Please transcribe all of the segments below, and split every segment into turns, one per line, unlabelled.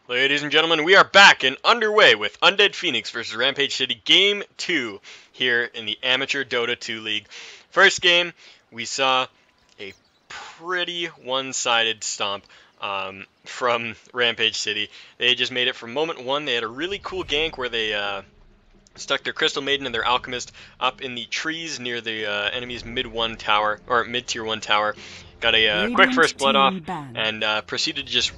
Ladies and gentlemen, we are back and underway with Undead Phoenix versus Rampage City Game 2 here in the Amateur Dota 2 League. First game, we saw a pretty one-sided stomp from Rampage City. They just made it from moment one. They had a really cool gank where they stuck their Crystal Maiden and their Alchemist up in the trees near the enemy's mid-1 tower, or mid-tier 1 tower. Got a quick first blood off and proceeded to just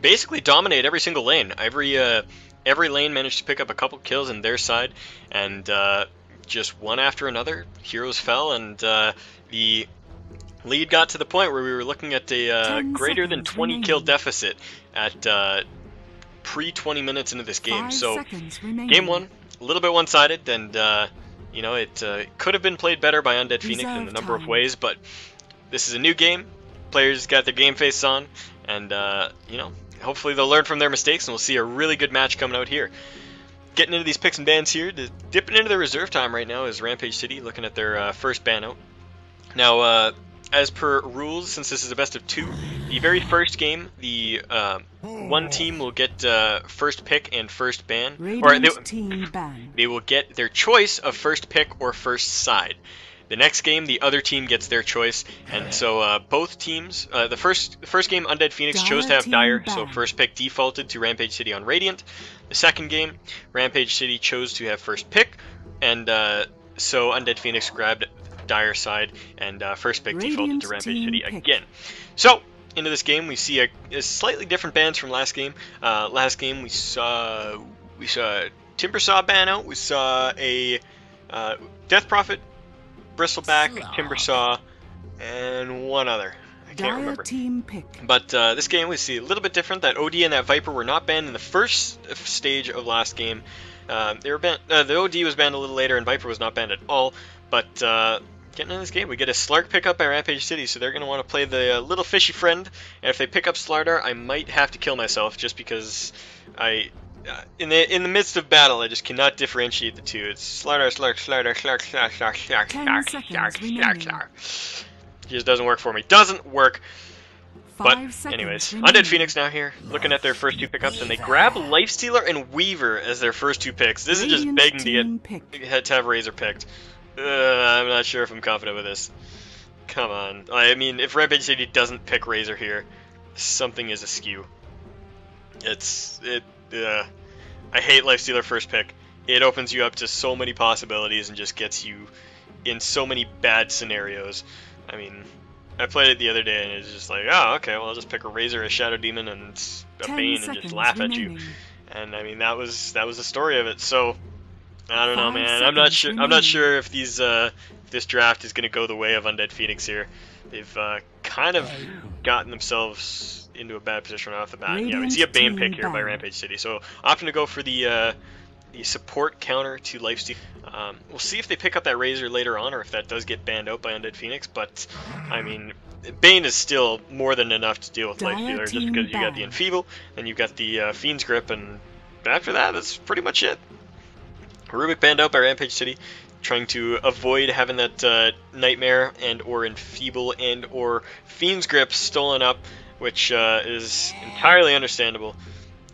basically dominate every single lane. Every lane managed to pick up a couple kills on their side, and just one after another, heroes fell, and the lead got to the point where we were looking at a greater than 20 kill deficit at pre 20 minutes into this game. So game one, a little bit one-sided, and you know, it could have been played better by Undead Phoenix in a number of ways, but this is a new game. Players got their game face on, and you know, hopefully they'll learn from their mistakes, and we'll see a really good match coming out here. Getting into these picks and bans here, dipping into their reserve time right now is Rampage City, looking at their first ban out. Now, as per rules, since this is a best of 2, the very first game, the one team will get first pick and first ban, or they will get their choice of first pick or first side. The next game, the other team gets their choice, and so both teams, the first game, Undead Phoenix chose to have Dire, so first pick defaulted to Rampage City on Radiant. The second game, Rampage City chose to have first pick, and so Undead Phoenix grabbed Dire side, and first pick defaulted to Rampage City again. So, into this game, we see a slightly different bans from last game. Last game, we saw Timbersaw ban out, we saw a Death Prophet, Bristleback, Timbersaw, and one other. I can't remember. But this game we see a little bit different. That OD and that Viper were not banned in the first stage of last game. They were banned. The OD was banned a little later, and Viper was not banned at all. But getting in this game, we get a Slark pickup by Rampage City, so they're going to want to play the little fishy friend. And if they pick up Slardar, I might have to kill myself just because in the midst of battle, I just cannot differentiate the two. It's Slardar, Slark, Slardar, Slark, Slark, Slark, Slark, Slark, Slark, Slark, Slark. It just doesn't work for me. Doesn't work. But anyways, Undead Phoenix now here, looking at their first 2 pickups, and they grab Lifestealer and Weaver as their first 2 picks. This is just begging to have Razor picked. I'm not sure if I'm confident with this. Come on. I mean, if Rampage City doesn't pick Razor here, something is askew. I hate Lifestealer first pick. It opens you up to so many possibilities and just gets you in so many bad scenarios. I mean, I played it the other day and it's just like, oh, okay, well, I'll just pick a Razor, a Shadow Demon, and a Bane and just laugh at you. And I mean, that was the story of it. So I don't know, man. I'm not sure if this draft is going to go the way of Undead Phoenix here. They've kind of gotten themselves into a bad position right off the bat. Yeah, we see a Bane pick here by Rampage City. So opting to go for the support counter to Lifesteal. We'll see if they pick up that Razor later on, or if that does get banned out by Undead Phoenix. But I mean, Bane is still more than enough to deal with Lifestealer, just because you got the Enfeeble, and you got the Fiend's Grip, and after that, that's pretty much it. Rubik banned out by Rampage City, trying to avoid having that Nightmare and or Enfeeble and or Fiend's Grip stolen up, which is entirely understandable.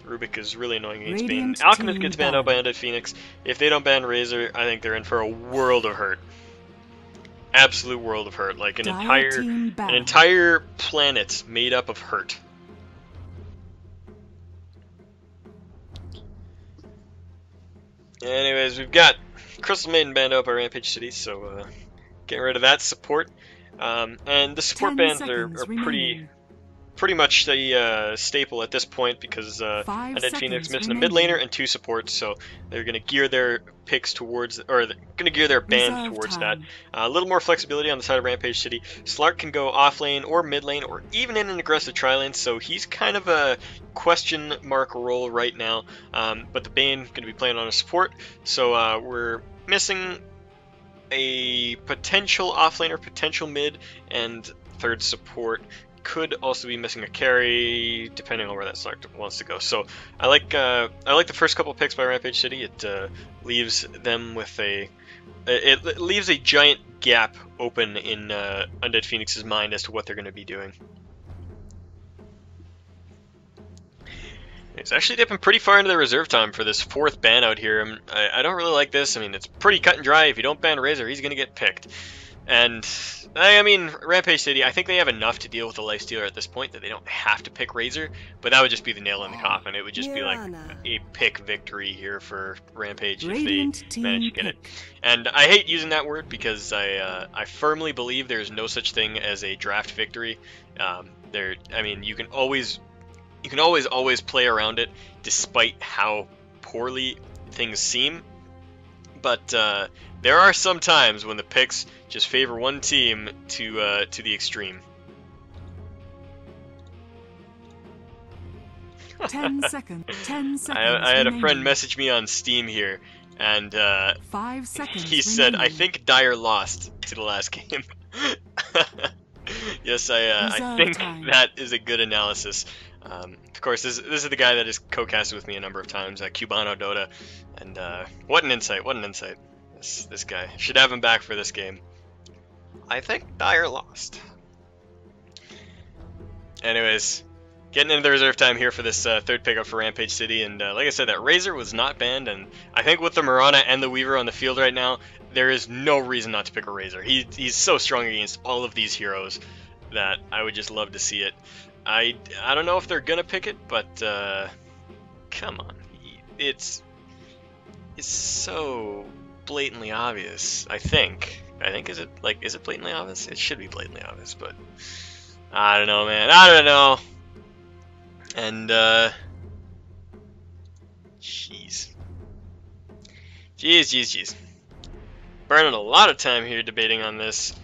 Rubik is really annoying against Bane. Alchemist gets banned out by Undead Phoenix. If they don't ban Razor, I think they're in for a world of hurt. Absolute world of hurt. Like an entire planet made up of hurt. Anyways, we've got Crystal Maiden banned out by Rampage City, so getting rid of that support. And the support bans are pretty much the staple at this point, because Undead Phoenix missing a mid laner and 2 supports, so they're going to gear their picks towards, or they're going to gear their bans towards that. A little more flexibility on the side of Rampage City. Slark can go off lane or mid lane or even in an aggressive tri lane, so he's kind of a question mark role right now. But the Bane going to be playing on a support, so we're missing a potential off laner, potential mid, and 3rd support. Could also be missing a carry, depending on where that Slark wants to go. So I like the first couple picks by Rampage City. It leaves them with it leaves a giant gap open in Undead Phoenix's mind as to what they're going to be doing. He's actually dipping pretty far into the reserve time for this 4th ban out here. I don't really like this. I mean, it's pretty cut and dry. If you don't ban Razor, he's going to get picked. And, I mean, Rampage City, I think they have enough to deal with the Lifestealer at this point that they don't have to pick Razor, but that would just be the nail in the coffin. It would just be like a pick victory here for Rampage if they manage to get it. And I hate using that word because I firmly believe there's no such thing as a draft victory. I mean, you can always play around it despite how poorly things seem. But there are some times when the picks just favor one team to the extreme.
10 seconds. 10 seconds.
I had a friend message me on Steam here, and
5 seconds.
He said, "I think Dyer lost to the last game." Yes, I think that is a good analysis. Of course, this is the guy that has co-casted with me a number of times, Cubano Dota, and what an insight! What an insight! This guy, should have him back for this game. I think Dyer lost. Anyways, getting into the reserve time here for this 3rd pickup for Rampage City, and like I said, that Razor was not banned, and I think with the Mirana and the Weaver on the field right now, there is no reason not to pick a Razor. He's so strong against all of these heroes that I would just love to see it. I don't know if they're gonna pick it, but come on, it's so blatantly obvious. I think is it blatantly obvious? It should be blatantly obvious, but I don't know, man. I don't know. And jeez, burning a lot of time here debating on this.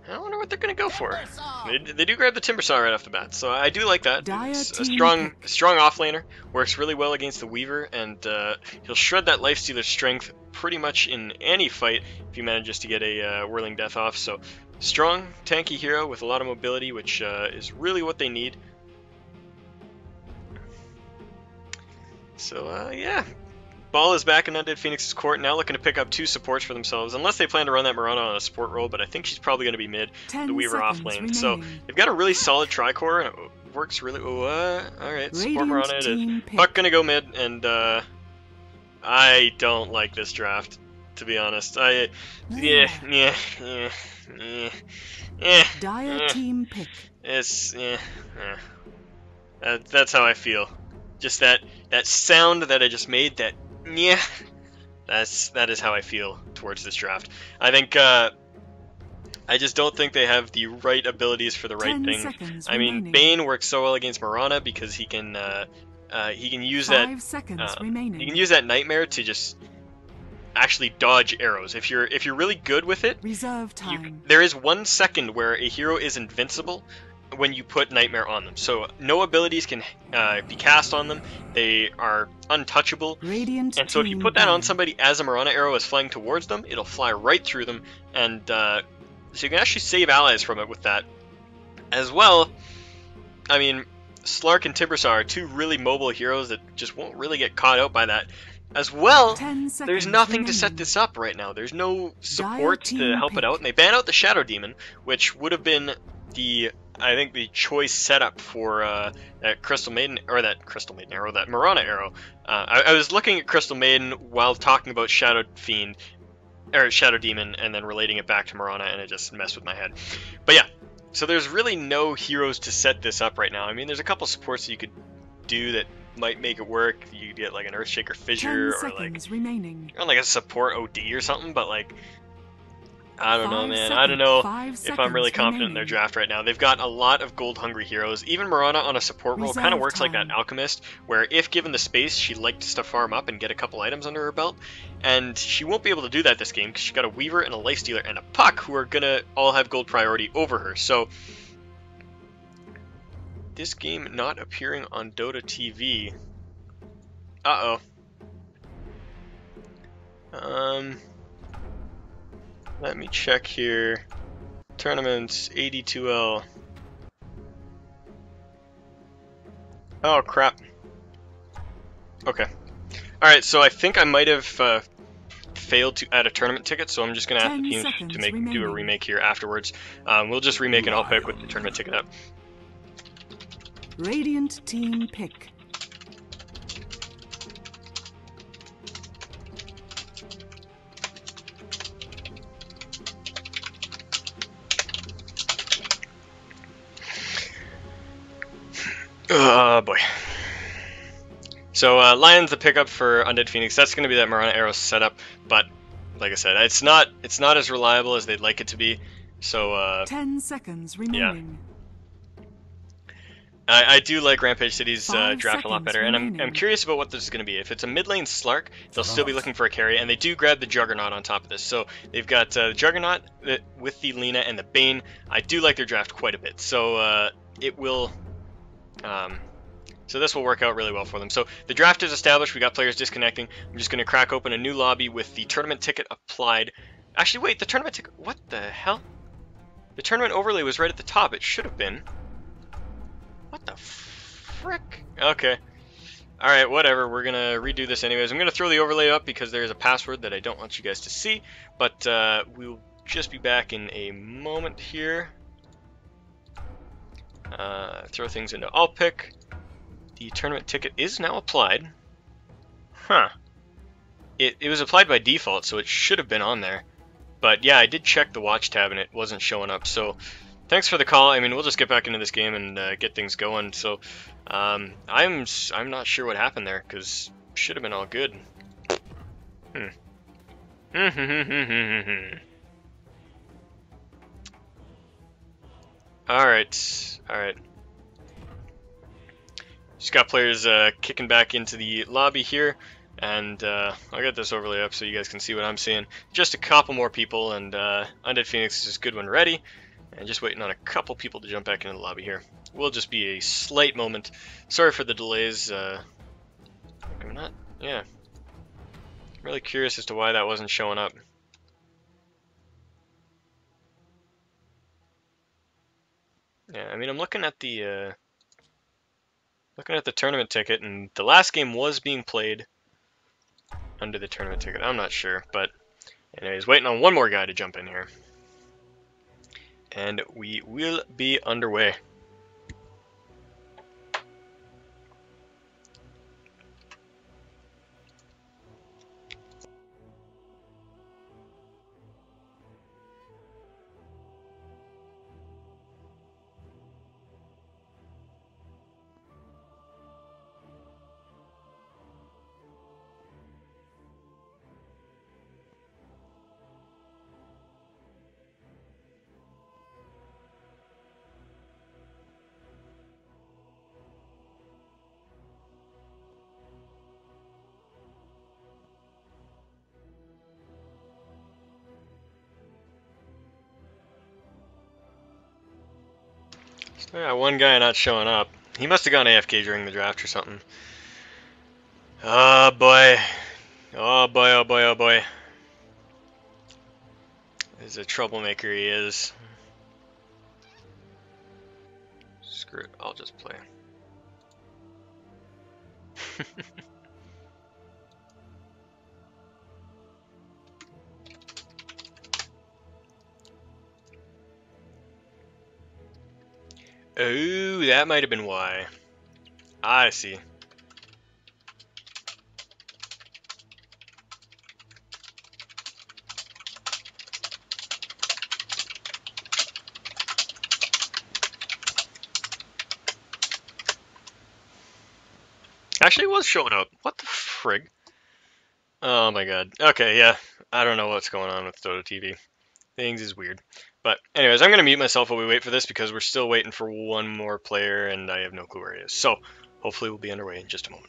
I wonder what they're going to go for. They do grab the Timbersaw right off the bat, so I do like that. It's a strong offlaner, works really well against the Weaver, and he'll shred that Lifestealer strength pretty much in any fight if he manages to get a Whirling Death off. So strong, tanky hero with a lot of mobility, which is really what they need. So yeah. Ball is back in Undead Phoenix's court, now looking to pick up 2 supports for themselves, unless they plan to run that Mirana on a support role, but I think she's probably going to be mid, the Weaver off lane. Remaining. So they've got a really solid tri-core, and it works really well. Alright, support Mirana it is. Puck going to go mid, and I don't like this draft, to be honest. Dire
team pick.
It's, that's how I feel. Just that sound that I just made, that yeah, that is how I feel towards this draft. I think I just don't think they have the right abilities for the right thing. I mean, Bane works so well against Mirana because he can use that Nightmare to just actually dodge arrows. If you're really good with it,
reserve time.
There is 1 second where a hero is invincible when you put Nightmare on them. So no abilities can be cast on them. They are untouchable. And so if you put that on somebody as a Mirana arrow is flying towards them, it'll fly right through them. And so you can actually save allies from it with that. As well, I mean, Slark and Timbersaw are 2 really mobile heroes that just won't really get caught out by that. As well, there's nothing to set this up right now. There's no support to help it out. And they ban out the Shadow Demon, which would have been I think the choice setup for that Crystal Maiden arrow, that Mirana arrow. I was looking at Crystal Maiden while talking about Shadow Demon, and then relating it back to Mirana, and it just messed with my head. But yeah, so there's really no heroes to set this up right now. I mean, there's a couple supports that you could do that might make it work. You could get like an Earthshaker Fissure, or like a support OD or something, but like, I don't know, man. I don't know if I'm really confident in their draft right now. They've got a lot of gold-hungry heroes. Even Mirana on a support role kind of works like that Alchemist, where if given the space, she likes to farm up and get a couple items under her belt. And she won't be able to do that this game, because she's got a Weaver and a Lifestealer and a Puck, who are going to all have gold priority over her. So, this game not appearing on Dota TV. Uh-oh. Let me check here. Tournaments, AD2L. Oh, crap. Okay. Alright, so I think I might have failed to add a tournament ticket, so I'm just going to ask the teams to do a remake here afterwards. We'll just remake an all pick with the tournament ticket up.
Radiant team pick.
Oh boy. So Lion's the pickup for Undead Phoenix. That's going to be that Marana Arrow setup, but like I said, it's not as reliable as they'd like it to be. So
10 seconds remaining.
I do like Rampage City's
5
draft a lot better, and I'm
remaining.
curious about what this is going to be. If it's a mid lane Slark, they'll still be looking for a carry, and they do grab the Juggernaut on top of this. So they've got the Juggernaut with the Lina and the Bane. I do like their draft quite a bit, so it will. So this will work out really well for them. So the draft is established. We got players disconnecting. I'm just going to crack open a new lobby with the tournament ticket applied. Actually, wait, the tournament ticket. What the hell? The tournament overlay was right at the top. It should have been. What the frick? Okay. Alright, whatever. We're going to redo this anyways. I'm going to throw the overlay up because there's a password that I don't want you guys to see. But we'll just be back in a moment here. Throw things into all pick. The tournament ticket is now applied. Huh. It was applied by default, so it should have been on there. But yeah, I did check the watch tab and it wasn't showing up. So thanks for the call. I mean, we'll just get back into this game and get things going. So I'm not sure what happened there because should have been all good. All right. Just got players kicking back into the lobby here, and I'll get this overlay up so you guys can see what I'm seeing. Just a couple more people, and Undead Phoenix is good when ready, and just waiting on a couple people to jump back into the lobby here. Will just be a slight moment. Sorry for the delays. I'm really curious as to why that wasn't showing up. Yeah, I mean, I'm looking at the tournament ticket, and the last game was being played under the tournament ticket. I'm not sure, but anyways, waiting on one more guy to jump in here. And we will be underway. So yeah, one guy not showing up. He must have gone AFK during the draft or something. Oh boy. Oh boy, oh boy, oh boy. He's a troublemaker, he is. Screw it, I'll just play. Oh, that might have been why. I see. Actually, it was showing up. What the frig? Oh my god. Okay, yeah. I don't know what's going on with Dota TV. Things is weird. But anyways, I'm going to mute myself while we wait for this because we're still waiting for one more player and I have no clue where he is. So hopefully we'll be underway in just a moment.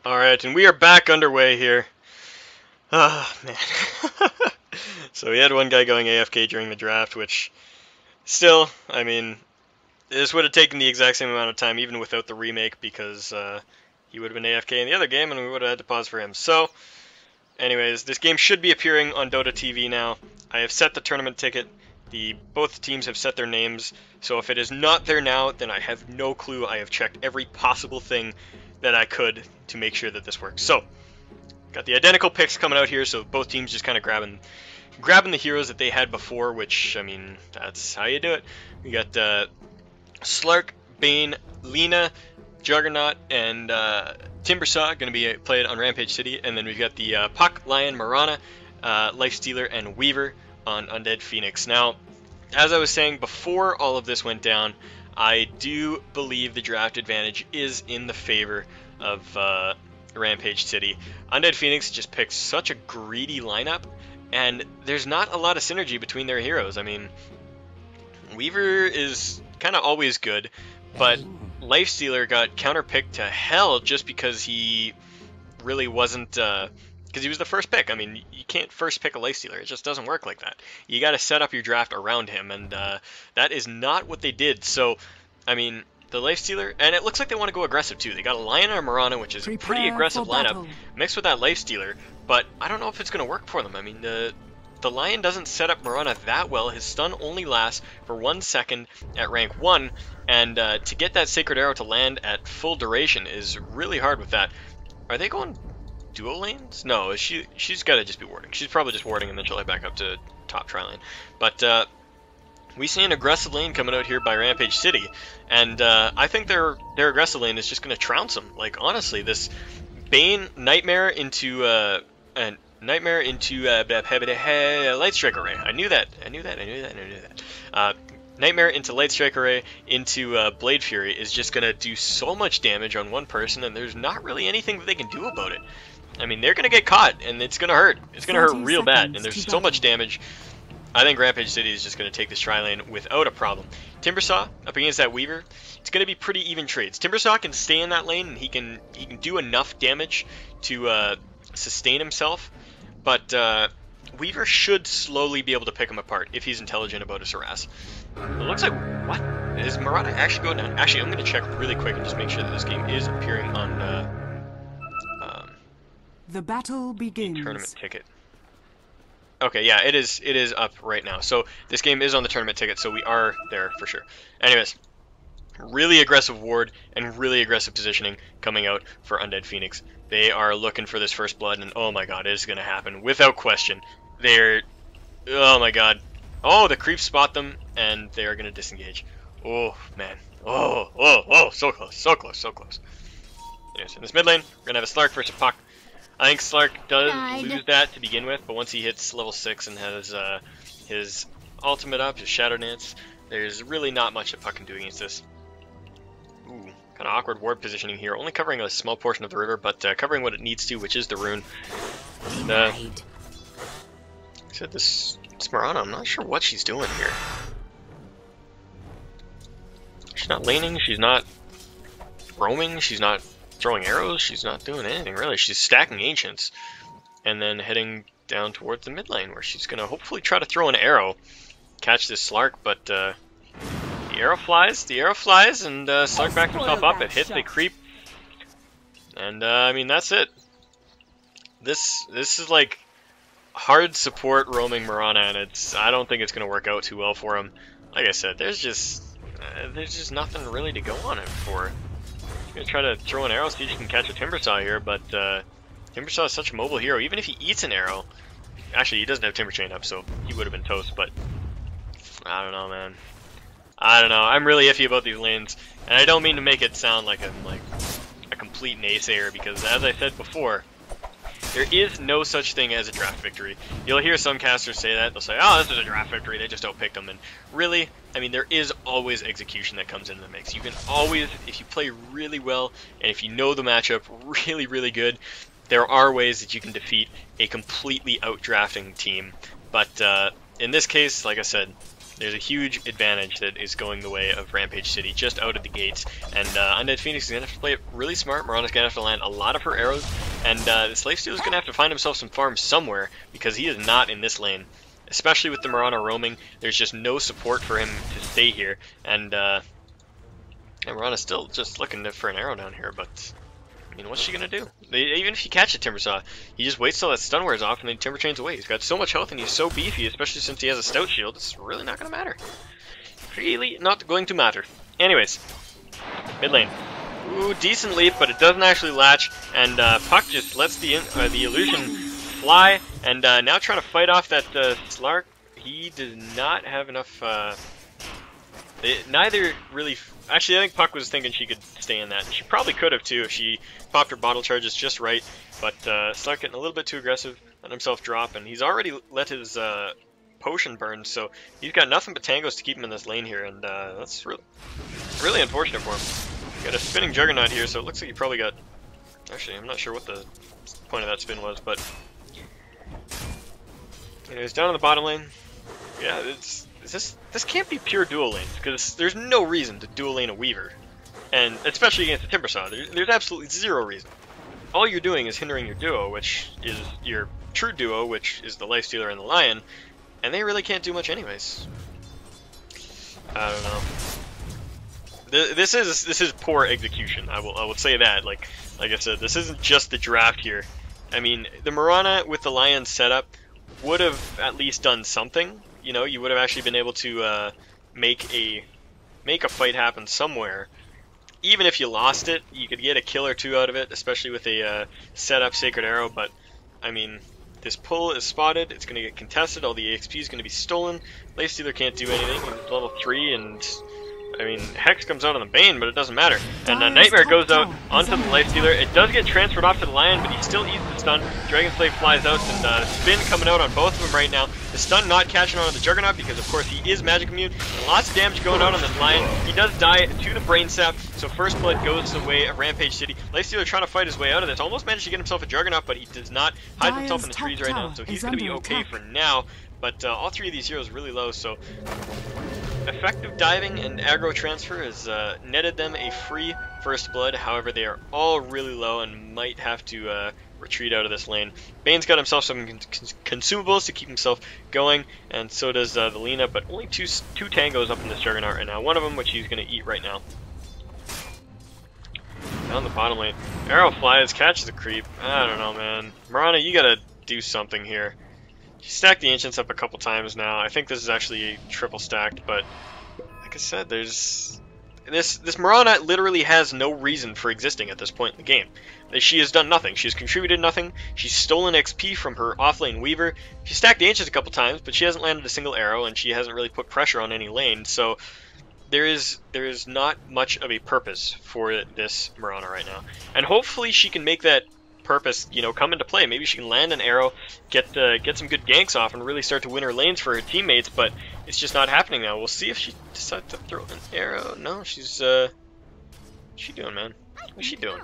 Alright, and we are back underway here. Ah, man. So we had one guy going AFK during the draft, which still, I mean, this would have taken the exact same amount of time even without the remake, because he would have been AFK in the other game and we would have had to pause for him. So, anyways, this game should be appearing on Dota TV now. I have set the tournament ticket. Both teams have set their names, so if it is not there now, then I have no clue. I have checked every possible thing that I could to make sure that this works. So, got the identical picks coming out here, so both teams just kind of grabbing the heroes that they had before, which, I mean, that's how you do it. We got Slark, Bane, Lina, Juggernaut, and Timbersaw going to be played on Rampage City, and then we've got the Puck, Lion, Marana, Lifestealer, and Weaver on Undead Phoenix. Now, as I was saying before all of this went down, I do believe the draft advantage is in the favor of Rampage City. Undead Phoenix just picked such a greedy lineup, and there's not a lot of synergy between their heroes. I mean, Weaver is kind of always good, but Lifestealer got counterpicked to hell just because he really wasn't, because he was the first pick. I mean, you can't first pick a Lifestealer. It just doesn't work like that. You got to set up your draft around him, and that is not what they did. So, I mean, the Lifestealer, and it looks like they want to go aggressive too. They got a Lion and a Marana, which is a pretty aggressive lineup, mixed with that Lifestealer, but I don't know if it's going to work for them. I mean, the Lion doesn't set up Marana that well. His stun only lasts for 1 second at rank 1, and to get that Sacred Arrow to land at full duration is really hard with that. Are they going dual lanes? No, she's got to just be warding. She's probably just warding, and then she'll head back up to top tri lane. But we see an aggressive lane coming out here by Rampage City, and I think their aggressive lane is just going to trounce them. Like, honestly, this Bane Nightmare into Light Strike Array. I knew that. Nightmare into Light Strike Array into Blade Fury is just going to do so much damage on one person, and there's not really anything that they can do about it. I mean, they're going to get caught, and it's going to hurt. It's going to hurt real bad, and there's so much damage. I think Rampage City is just going to take this tri lane without a problem. Timbersaw up against that Weaver, it's going to be pretty even trades. Timbersaw can stay in that lane, and he can do enough damage to sustain himself, but Weaver should slowly be able to pick him apart if he's intelligent about his harass. It looks like, what? Is Marana actually going down? Actually, I'm going to check really quick and just make sure that this game is appearing on
the battle begins.
Tournament ticket. Okay, yeah, it is up right now. So this game is on the tournament ticket, so we are there for sure. Anyways, really aggressive ward and really aggressive positioning coming out for Undead Phoenix. They are looking for this first blood, and oh my god, it is going to happen without question. Oh my god. Oh, the creeps spot them, and they are going to disengage. Oh, man. Oh, so close, so close, so close. Anyways, in this mid lane, we're going to have a Slark versus a Puck. I think Slark does lose that to begin with, but once he hits level 6 and has his ultimate up, his Shadow Dance, there's really not much that Puck can do against this. Ooh, kind of awkward ward positioning here, only covering a small portion of the river, but covering what it needs to, which is the rune. And, said this Marana, I'm not sure what she's doing here. She's not laning, she's not roaming, she's not throwing arrows, she's not doing anything really. She's stacking ancients and then heading down towards the mid lane where she's going to hopefully try to throw an arrow, catch this Slark, but the arrow flies, and Slark backs himself up, it hits, they creep, and I mean, that's it. This is like hard support roaming Marana, and I don't think it's going to work out too well for him. Like I said, there's just nothing really to go on it for. I'm going to try to throw an arrow, see if you can catch a Timbersaw here, but Timbersaw is such a mobile hero. Even if he eats an arrow, actually he doesn't have Timber Chain up, so he would have been toast, but I don't know, man. I don't know. I'm really iffy about these lanes, and I don't mean to make it sound like I'm like a complete naysayer, because as I said before, there is no such thing as a draft victory. You'll hear some casters say that. They'll say, oh, this is a draft victory, they just outpicked them. And really, I mean, there is always execution that comes into the mix. You can always, if you play really well, and if you know the matchup really, really good, there are ways that you can defeat a completely out-drafting team. But in this case, like I said, there's a huge advantage that is going the way of Rampage City just out of the gates. And Undead Phoenix is going to have to play it really smart. Mirana's going to have to land a lot of her arrows. And this Lifestealer is going to have to find himself some farms somewhere, because he is not in this lane. Especially with the Mirana roaming, there's just no support for him to stay here. And Mirana's still just looking for an arrow down here, but I mean, what's she gonna do? Even if you catch a Timbersaw, he just waits till that stun wears off and then Timber Chains away. He's got so much health and he's so beefy, especially since he has a stout shield, it's really not gonna matter. Really not going to matter. Anyways, mid lane. Ooh, decent leap, but it doesn't actually latch, and Puck just lets the illusion fly, and now trying to fight off that Slark. He does not have enough, neither really. Actually, I think Puck was thinking she could stay in that. She probably could have too if she popped her bottle charges just right, but Slark getting a little bit too aggressive, let himself drop, and he's already let his potion burn, so he's got nothing but tangos to keep him in this lane here, and that's really unfortunate for him. Got a spinning Juggernaut here, so it looks like he probably got... Actually, I'm not sure what the point of that spin was, but... Anyways, down in the bottom lane. Yeah, this can't be pure dual lanes, because there's no reason to dual lane a Weaver, and especially against a Timbersaw. There's absolutely zero reason. All you're doing is hindering your duo, which is your true duo, which is the Lifestealer and the Lion, and they really can't do much anyways. I don't know. This is poor execution. I will say that. Like I said, this isn't just the draft here. I mean, the Mirana with the Lion setup would have at least done something. You know, you would have actually been able to make a fight happen somewhere. Even if you lost it, you could get a kill or two out of it, especially with a set-up Sacred Arrow. But, I mean, this pull is spotted, it's going to get contested, all the EXP is going to be stolen. Lifestealer can't do anything, he's level 3, and... I mean, Hex comes out on the Bane, but it doesn't matter. And Nightmare goes out onto the Lifestealer. It does get transferred off to the Lion, but he still eats the stun. Dragonslave flies out, and Spin coming out on both of them right now. The stun not catching on the Juggernaut, because of course he is magic immune. And lots of damage going out on this Lion. He does die to the Brain Sap, so First Blood goes the way of Rampage City. Lifestealer trying to fight his way out of this. Almost managed to get himself a Juggernaut, but he does not hide himself in the trees right now, so he's going to be okay for now. But all three of these heroes really low, so... Effective diving and aggro transfer has netted them a free First Blood. However, they are all really low and might have to retreat out of this lane. Bane's got himself some consumables to keep himself going, and so does the Lina, but only two tangos up in this Juggernaut right now. One of them which he's going to eat right now. Down the bottom lane. Arrow flies, catches a creep. I don't know, man. Mirana, you gotta do something here. She stacked the Ancients up a couple times now. I think this is actually triple stacked, but like I said, there's... This Mirana literally has no reason for existing at this point in the game. She has done nothing. She has contributed nothing. She's stolen XP from her offlane Weaver. She stacked the Ancients a couple times, but she hasn't landed a single arrow, and she hasn't really put pressure on any lane, so there is not much of a purpose for this Mirana right now. And hopefully she can make that purpose, you know, come into play. Maybe she can land an arrow, get some good ganks off, and really start to win her lanes for her teammates, but it's just not happening now. We'll see if she decides to throw an arrow. No, she's, what's she doing, man? What's she doing?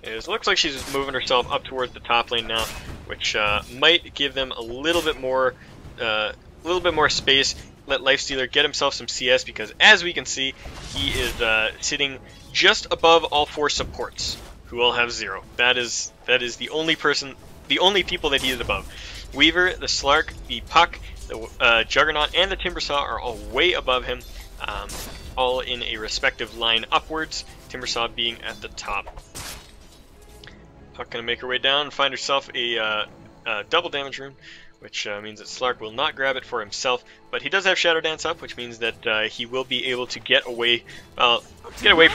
It looks like she's moving herself up towards the top lane now, which might give them a little bit more space. Let Lifestealer get himself some CS, because as we can see, he is sitting just above all four supports, who all have 0. That is the only people that he is above. Weaver, the Slark, the Puck, the Juggernaut, and the Timbersaw are all way above him, all in a respective line upwards, Timbersaw being at the top. Puck gonna make her way down and find herself a double damage rune, which means that Slark will not grab it for himself, but he does have Shadow Dance up, which means that he will be able to get away from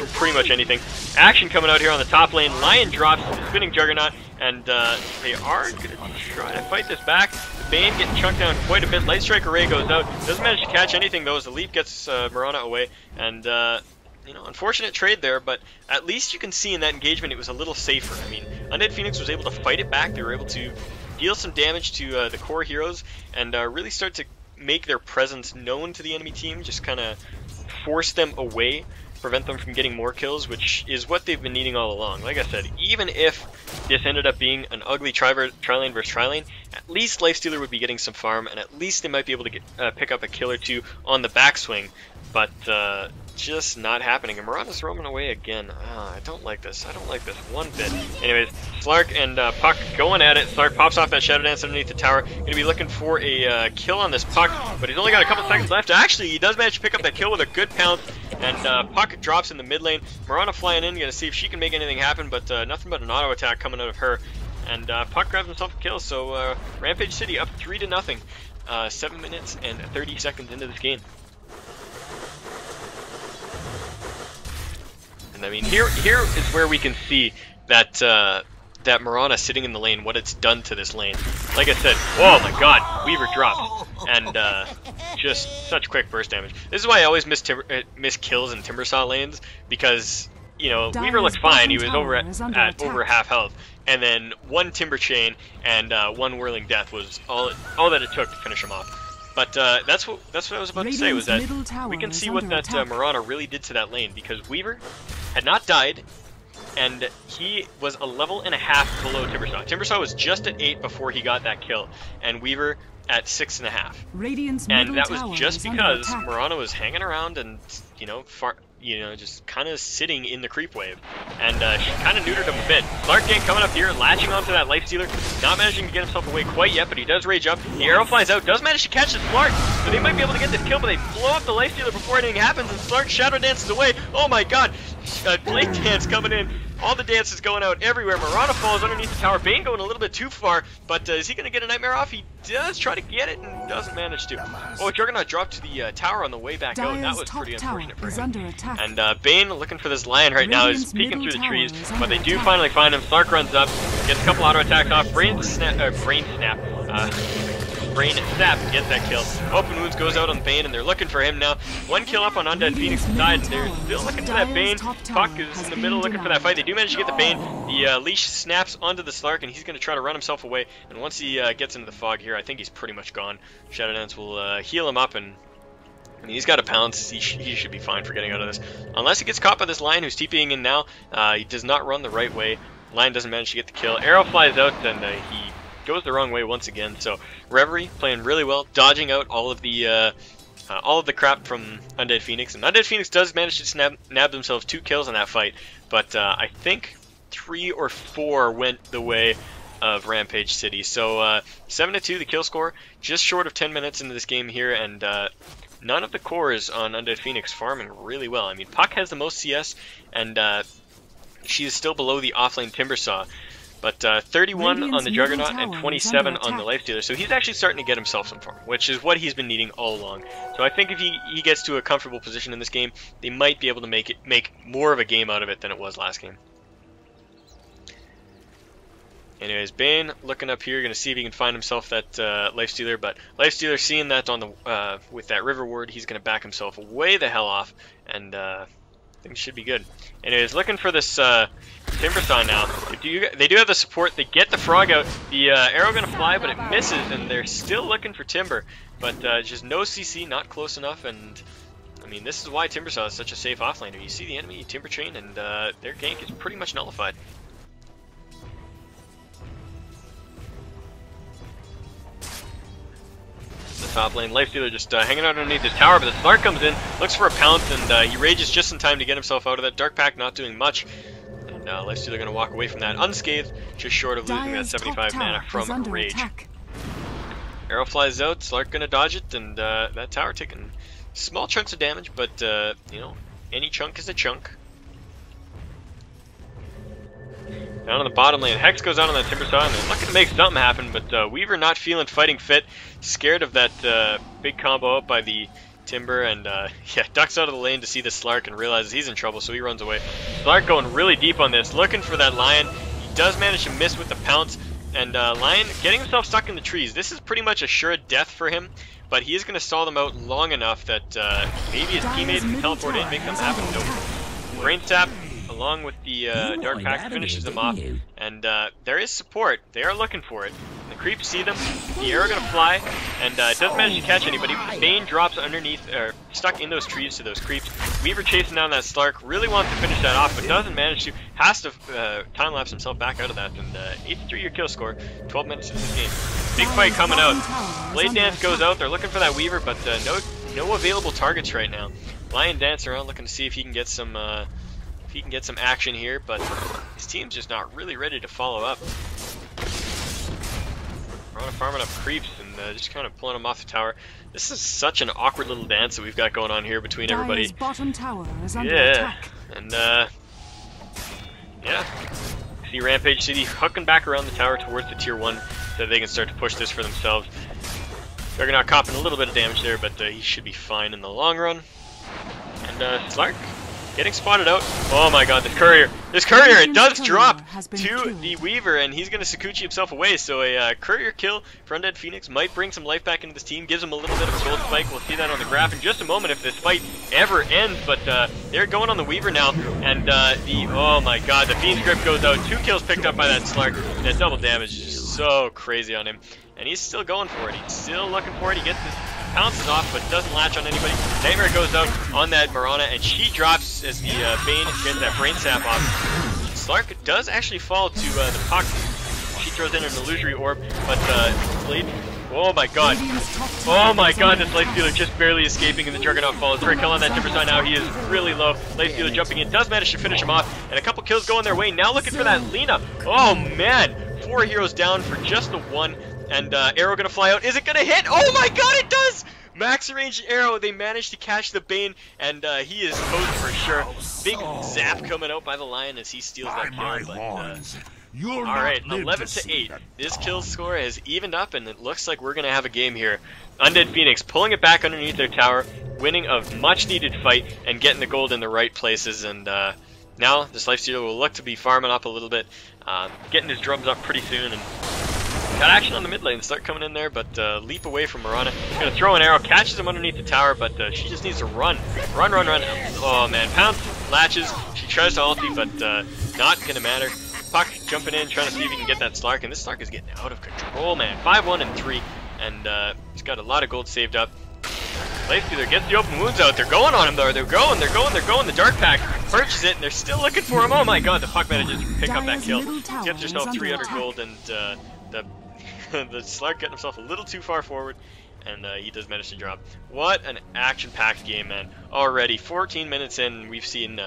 pretty much anything. Action coming out here on the top lane. Lion drops the spinning Juggernaut, and they are going to try to fight this back. The Bane getting chunked down quite a bit. Light Strike Array goes out. Doesn't manage to catch anything, though, as the Leap gets Mirana away, and you know, unfortunate trade there, but at least you can see in that engagement it was a little safer. I mean, Undead Phoenix was able to fight it back. They were able to deal some damage to the core heroes, and really start to make their presence known to the enemy team, just kind of force them away. prevent them from getting more kills, which is what they've been needing all along. Like I said, even if this ended up being an ugly tri-lane versus tri-lane, at least Lifestealer would be getting some farm, and at least they might be able to get, pick up a kill or two on the backswing, but just not happening. And Mirana's roaming away again. I don't like this. I don't like this one bit. Anyways, Slark and Puck going at it. Slark pops off that Shadow Dance underneath the tower. Going to be looking for a kill on this Puck, but he's only got a couple seconds left. Actually, he does manage to pick up that kill with a good pounce, and Puck drops in the mid lane. Mirana flying in, going to see if she can make anything happen, but nothing but an auto attack coming out of her. And Puck grabs himself a kill, so Rampage City up 3-0. 7 minutes and 30 seconds into this game. And I mean, here is where we can see that that Mirana sitting in the lane, what it's done to this lane. Like I said, oh my god, Weaver dropped, and just such quick burst damage. This is why I always miss kills in Timbersaw lanes, because, you know, Weaver looked fine, he was over at over half health, and then one Timber Chain and one Whirling Death was all that it took to finish him off. But that's what I was about to say, was that we can see what that Mirana really did to that lane, because Weaver had not died, and he was a level and a half below Timbersaw. Timbersaw was just at 8 before he got that kill, and Weaver at 6.5. And that was just because Mirana was hanging around and, you know, just kind of sitting in the creep wave, and she kind of neutered him a bit. Slark Gang coming up here, latching onto that Lifestealer, not managing to get himself away quite yet, but he does rage up. The arrow flies out, does manage to catch the Slark, so they might be able to get this kill, but they blow up the Lifestealer before anything happens, and Slark shadow dances away. Oh my god, Blade Dance coming in. All the dances going out everywhere. Mirana falls underneath the tower. Bane going a little bit too far, but is he going to get a Nightmare off? He does try to get it and doesn't manage to. Oh, Juggernaut dropped to the tower on the way back out. That was pretty unfortunate for him. And Bane looking for this Lion right now, is peeking through the trees, but they do finally find him. Slark runs up, gets a couple auto attacks off. Brain Snap gets that kill. Open Wounds goes out on Bane, and they're looking for him now. One kill up on Undead Phoenix's side, and they're still looking for that Bane. Puck is in the middle looking for that fight. They do manage to get the Bane. The leash snaps onto the Slark, and he's going to try to run himself away. And once he gets into the fog here, I think he's pretty much gone. Shadow Dance will heal him up, and he's got a pounce. He should be fine for getting out of this. Unless he gets caught by this Lion who's TPing in now. He does not run the right way. Lion doesn't manage to get the kill. Arrow flies out, and he goes the wrong way once again. So Reverie playing really well, dodging out all of the crap from Undead Phoenix, and Undead Phoenix does manage to nab themselves 2 kills in that fight, but I think 3 or 4 went the way of Rampage City. So 7-2 the kill score, just short of 10 minutes into this game here, and none of the cores on Undead Phoenix farming really well. I mean, Puck has the most CS, and she is still below the offlane Timbersaw. But 31 on the Juggernaut and 27 on the Lifestealer, so he's actually starting to get himself some farm, which is what he's been needing all along. So I think if he gets to a comfortable position in this game, they might be able to make more of a game out of it than it was last game. Anyways, Bane looking up here, going to see if he can find himself that Lifestealer, but Lifestealer seeing that on the with that River Ward, he's going to back himself way the hell off, and things should be good. Anyways, looking for this Timbersaw now. They do have the support. They get the frog out. The arrow going to fly, but it misses, and they're still looking for Timber. But just no CC, not close enough, and I mean, this is why Timbersaw is such a safe offlaner. You see the enemy, Timber Chain, and their gank is pretty much nullified. The top lane, Lifestealer just hanging out underneath his tower, but the Slark comes in, looks for a pounce, and he rages just in time to get himself out of that. Dark Pact not doing much, and Lifestealer going to walk away from that unscathed, just short of losing that 75 mana from Rage. Arrow flies out, Slark going to dodge it, and that tower taking small chunks of damage, but you know, any chunk is a chunk. Down on the bottom lane, Hex goes out on that Timbersaw, and they're looking to make something happen, but Weaver not feeling fighting fit, scared of that big combo up by the Timber, and yeah, ducks out of the lane to see the Slark and realizes he's in trouble, so he runs away. Slark going really deep on this, looking for that Lion. He does manage to miss with the pounce, and Lion getting himself stuck in the trees. This is pretty much a sure death for him, but he is going to stall them out long enough that maybe his teammates can teleport in and make them happen. Nope. Brain Sap along with the Dark Pact finishes them off, and there is support. They are looking for it. The creeps see them, the arrow gonna fly, and doesn't manage to catch anybody. Bane drops underneath, or stuck in those trees to those creeps. Weaver chasing down that Slark, really wants to finish that off, but doesn't manage to. Has to time-lapse himself back out of that, and 8-3 your kill score, 12 minutes into this game. Big fight coming out. Blade Dance goes out, they're looking for that Weaver, but no available targets right now. Lion Dance around looking to see if he can get some action here, but his team's just not really ready to follow up. Marana farming up creeps and just kind of pulling them off the tower. This is such an awkward little dance that we've got going on here between everybody.
Bottom tower is under attack.
And yeah, see Rampage City hooking back around the tower towards the tier 1 so that they can start to push this for themselves. Juggernaut copping a little bit of damage there, but he should be fine in the long run. And Slark getting spotted out. Oh my god, this courier, it does drop to the Weaver, and he's going to Sakuchi himself away, so a courier kill for Undead Phoenix might bring some life back into this team, gives him a little bit of a gold spike. We'll see that on the graph in just a moment if this fight ever ends, but they're going on the Weaver now, and oh my god, the Fiend's Grip goes out, 2 kills picked up by that Slark, that double damage is so crazy on him, and he's still going for it, he's still looking for it, he gets this, pounces off, but doesn't latch on anybody. Nightmare goes out on that Marana, and she drops as the Bane gets that Brain Sap off. Slark does actually fall to the puck. She throws in an illusory orb, but Blade. Oh my god. Oh my god, this Life Stealer just barely escaping, and the Juggernaut falls. For a kill on that Timber Saw now, he is really low. Life Stealer jumping in, does manage to finish him off, and a couple kills going their way. Now looking for that Lina. Oh man, 4 heroes down for just the 1. And arrow gonna fly out. Is it gonna hit? Oh my god, it does! Max range arrow. They managed to catch the Bane, and he is toast for sure. Big zap coming out by the Lion as he steals that kill. But, alright, 11-8. This kill score has evened up, and it looks like we're gonna have a game here. Undead Phoenix pulling it back underneath their tower, winning a much-needed fight, and getting the gold in the right places. And now this Life Stealer will look to be farming up a little bit, getting his drums up pretty soon, and got action on the mid lane, start coming in there, but leap away from Marana. He's going to throw an arrow, catches him underneath the tower, but she just needs to run. Run. Oh man, Pounce latches, she tries to ulti, but not going to matter. Puck jumping in, trying to see if he can get that Slark, and this Slark is getting out of control, man. 5-1 and 3, and he's got a lot of gold saved up. Life Stealer gets the open wounds out. They're going on him though. They're going. The Dark Pack purchases it, and they're still looking for him. Oh my god, the Puck manages to pick up that kill. Gets herself 300 gold, and the Slark getting himself a little too far forward, and he does manage to drop. What an action-packed game, man. Already 14 minutes in, we've seen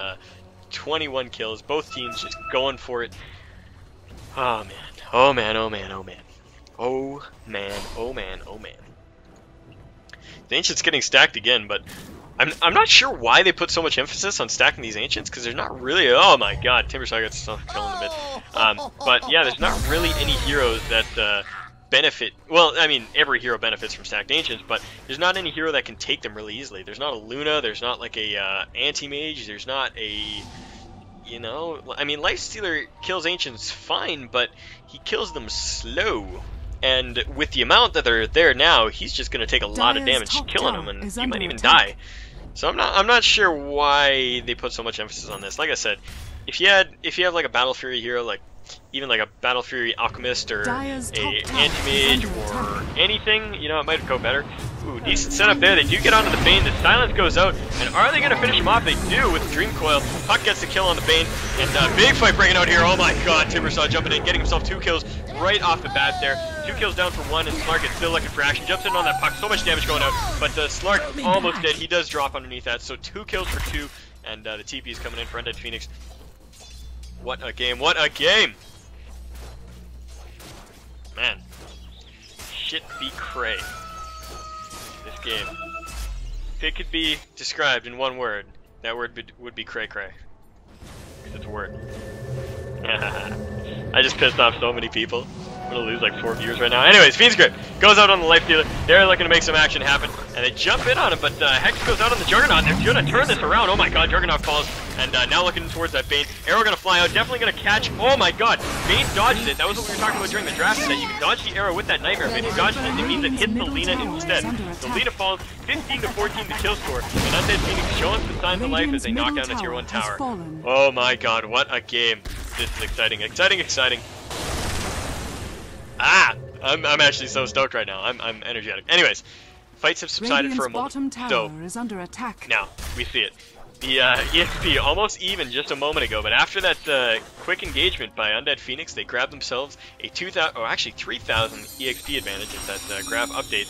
21 kills. Both teams just going for it. Oh man. Oh man. Oh man. Oh man. Oh man. Oh man. Oh man. The Ancient's getting stacked again, but I'm not sure why they put so much emphasis on stacking these Ancients, because there's not really, oh my god, Timber Saw gets stuff killing a bit. But yeah, there's not really any heroes that benefit, well, I mean, every hero benefits from stacked Ancients, but there's not any hero that can take them really easily. There's not a Luna, there's not like a Anti-Mage, there's not a, you know, I mean, Life Stealer kills Ancients fine, but he kills them slow. And with the amount that are there now, he's just going to take a lot of damage killing them, and he might even die. So I'm not sure why they put so much emphasis on this. Like I said, if you had like a Battle Fury hero, like even like a Battle Fury Alchemist or a Anti-Mage or anything, you know, it might go better. Ooh, decent setup there. They do get onto the Bane. The silence goes out, and are they going to finish him off? They do with Dream Coil. Puck gets the kill on the Bane, and big fight breaking out here. Oh my god, Timber Saw jumping in, getting himself 2 kills right off the bat there. 2 kills down for 1, and Slark is still looking for action. Jumps in on that Puck, so much damage going out, but Slark almost dead. He does drop underneath that, so 2 kills for 2, and the TP is coming in for Undead Phoenix. What a game, what a game! Man, shit be cray. This game. If it could be described in one word, that word would be cray cray. Because it's a word. I just pissed off so many people. I'm gonna lose like 4 viewers right now. Anyways, Fiend's Grip goes out on the Life Dealer. They're looking to make some action happen, and they jump in on him, but Hex goes out on the Juggernaut. They're gonna turn this around. Oh my god, Juggernaut falls, and now looking towards that Bane. Arrow gonna fly out, definitely gonna catch. Oh my god, Bane dodges it. That was what we were talking about during the draft, that you can dodge the arrow with that Nightmare. But if you dodge it, it means it hits the Lina instead. So Lina falls, 15-14 the kill score, and Undead Phoenix showing some signs of life as they knock down the tier 1 tower. Oh my god, what a game. This is exciting, exciting. I'm actually so stoked right now. I'm energetic. Anyways, fights have subsided for a moment. So
is under attack.
Now we see it. The EXP almost even just a moment ago, but after that quick engagement by Undead Phoenix, they grabbed themselves a 2,000, or actually 3,000 EXP advantage as that graph updates.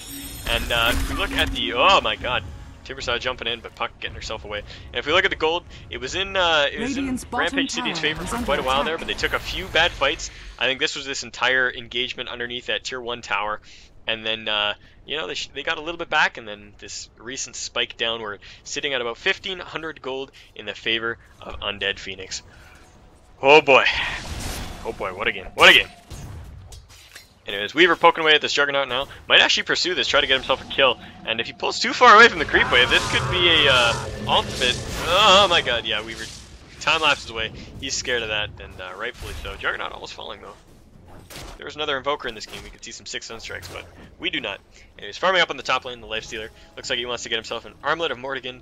And if we look at the, oh my god, Timbersaw jumping in, but Puck getting herself away. And if we look at the gold, it was in Rampage City's favor for quite a while there, but they took a few bad fights. I think this was this entire engagement underneath that tier 1 tower. And then, you know, they got a little bit back, and then this recent spike downward, sitting at about 1,500 gold in the favor of Undead Phoenix. Oh boy. Oh boy, what a game. What a game. Anyways, Weaver poking away at this Juggernaut now. Might actually pursue this, try to get himself a kill. And if he pulls too far away from the creep wave, this could be a ultimate. Oh my god, yeah, Weaver time lapses away. He's scared of that, and rightfully so. Juggernaut almost falling though. If there was another Invoker in this game, we could see some 6 Sunstrikes, but we do not. Anyways, farming up on the top lane, the Lifestealer. Looks like he wants to get himself an Armlet of Mortigan.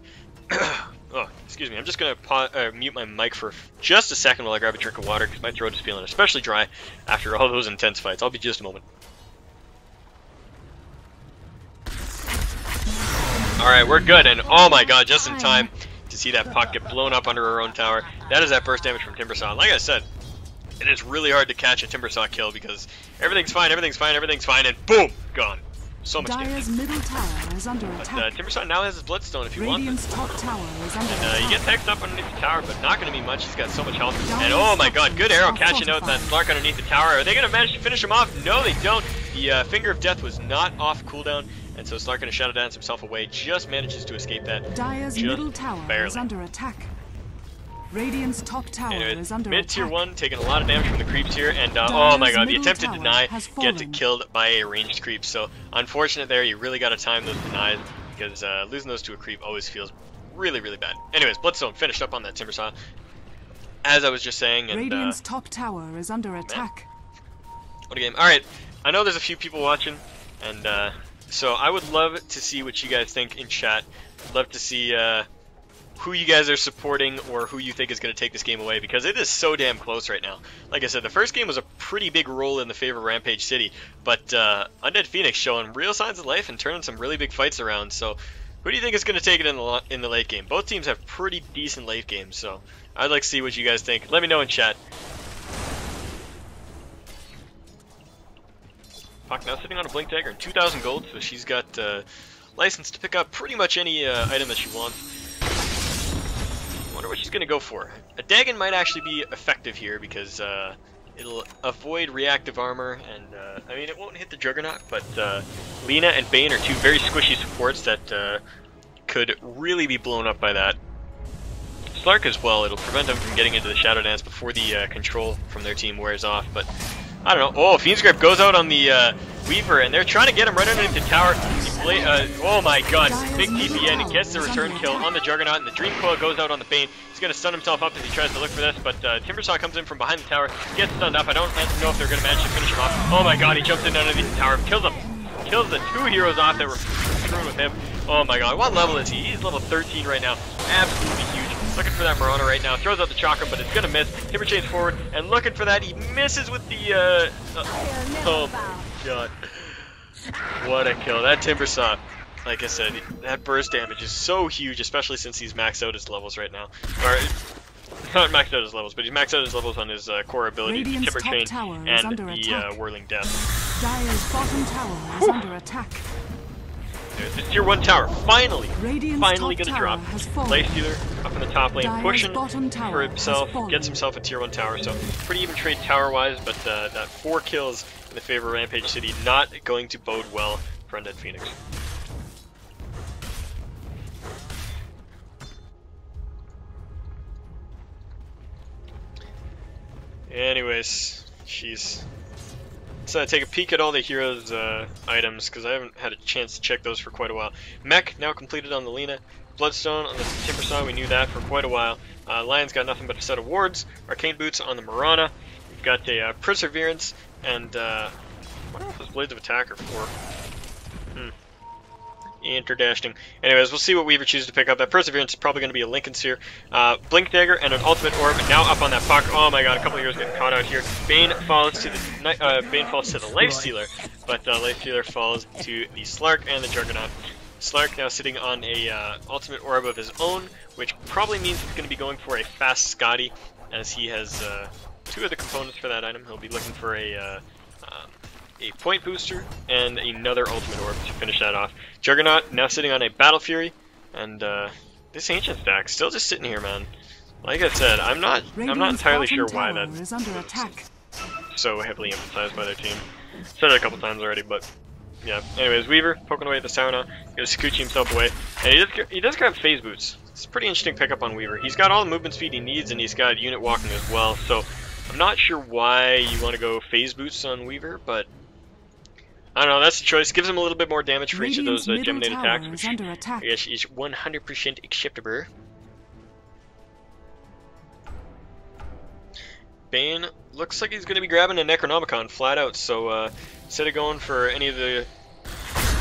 Oh, excuse me. I'm just going to mute my mic for just a second while I grab a drink of water, because my throat is feeling especially dry after all those intense fights. I'll be just a moment. Alright, we're good, and oh my god, just in time to see that Puck get blown up under her own tower. That is that burst damage from Timbersaw. Like I said, it is really hard to catch a Timbersaw kill because everything's fine, everything's fine, everything's fine, and boom! Gone. So much damage.
Middle tower is under attack.
Timbersaw now has his Bloodstone if he wants it.
Top tower is under
and he gets hexed up underneath the tower, but not going to be much. He's got so much health. And oh my god, good arrow catching out that Slark underneath the tower. Are they going to manage to finish him off? No, they don't. The Finger of Death was not off cooldown, and so Slark going to Shadow Dance himself away. Just manages to escape that.
Dire's middle tower
barely.
Is under attack. Radiant's top tower is under
mid tier
attack.
1 taking a lot of damage from the creeps here, and oh my god, the attempted deny gets it killed by a ranged creep. So unfortunate there, you really got to time those denies because losing those to a creep always feels really, really bad. Anyways, Bloodstone finished up on that Timbersaw, as I was just saying. And,
Radiant's top tower is under attack.
What a game! All right, I know there's a few people watching, and so I would love to see what you guys think in chat. Love to see who you guys are supporting or who you think is going to take this game away, because it is so damn close right now. Like I said, the first game was a pretty big roll in the favor of Rampage City, but Undead Phoenix showing real signs of life and turning some really big fights around. So who do you think is going to take it in the late game? Both teams have pretty decent late games, so I'd like to see what you guys think. Let me know in chat. Puck now sitting on a Blink Dagger and 2,000 gold, so she's got license to pick up pretty much any item that she wants. I wonder what she's going to go for. A Dagon might actually be effective here because it'll avoid reactive armor, and I mean, it won't hit the Juggernaut, but Lina and Bane are two very squishy supports that could really be blown up by that. Slark as well, it'll prevent them from getting into the Shadow Dance before the control from their team wears off, but I don't know. Oh, Fiend's Grip goes out on the Weaver, and they're trying to get him right underneath the tower. Oh my god, big TPN, and gets the return kill on the Juggernaut, and the Dream Coil goes out on the Bane. He's going to stun himself up as he tries to look for this, but Timbersaw comes in from behind the tower, gets stunned up. I don't know if they're going to manage to finish him off. Oh my god, he jumps in underneath the tower, kills him. Kills the 2 heroes off that were screwing with him. Oh my god, what level is he? He's level 13 right now. Absolutely huge. Looking for that Marana right now. Throws out the Chakra, but it's going to miss. Timber chains forward, and looking for that. He misses with the, oh my god. What a kill. That Timbersaw, like I said, that burst damage is so huge, especially since he's maxed out his levels right now. Or, not maxed out his levels, but he's maxed out his levels on his core ability, the Timber Chain, and the Whirling Death.
Dire's bottom tower is under attack.
There's the tier 1 tower, finally gonna drop. Lifestealer up in the top lane, pushing for himself, gets himself a tier 1 tower, so pretty even trade tower-wise, but that 4 kills in the favor of Rampage City, not going to bode well for Undead Phoenix. Anyways, jeez. So take a peek at all the heroes' items, because I haven't had a chance to check those for quite a while. Mech now completed on the Lina. Bloodstone on the Timbersaw, we knew that for quite a while. Lion's got nothing but a set of wards. Arcane Boots on the Marana. We've got a Perseverance, and I wonder if those Blades of Attack are for. Interdashing. Anyways, we'll see what Weaver chooses to pick up. That Perseverance is probably going to be a Lincoln Sphere. Blink Dagger and an Ultimate Orb. Now up on that Puck. Oh my god, a couple of heroes getting caught out here. Bane falls to the Lifestealer, but Lifestealer falls to the Slark and the Juggernaut. Slark now sitting on a ultimate orb of his own, which probably means he's going to be going for a fast Scotty, as he has 2 of the components for that item. He'll be looking for a point booster and another ultimate orb to finish that off. Juggernaut now sitting on a Battle Fury, and this Ancient stack still just sitting here, man. Like I said, I'm not entirely sure why that's so heavily emphasized by their team. Said it a couple times already, but yeah. Anyways, Weaver poking away at the tower now. He's gonna Sakuchi himself away, and he does grab phase boots. It's a pretty interesting pickup on Weaver. He's got all the movement speed he needs, and he's got unit walking as well. So I'm not sure why you want to go phase boots on Weaver, but I don't know. That's the choice. Gives him a little bit more damage for each of those geminate attacks, which I guess is 100% acceptable. Bane looks like he's going to be grabbing a Necronomicon flat out, so instead of going for any of the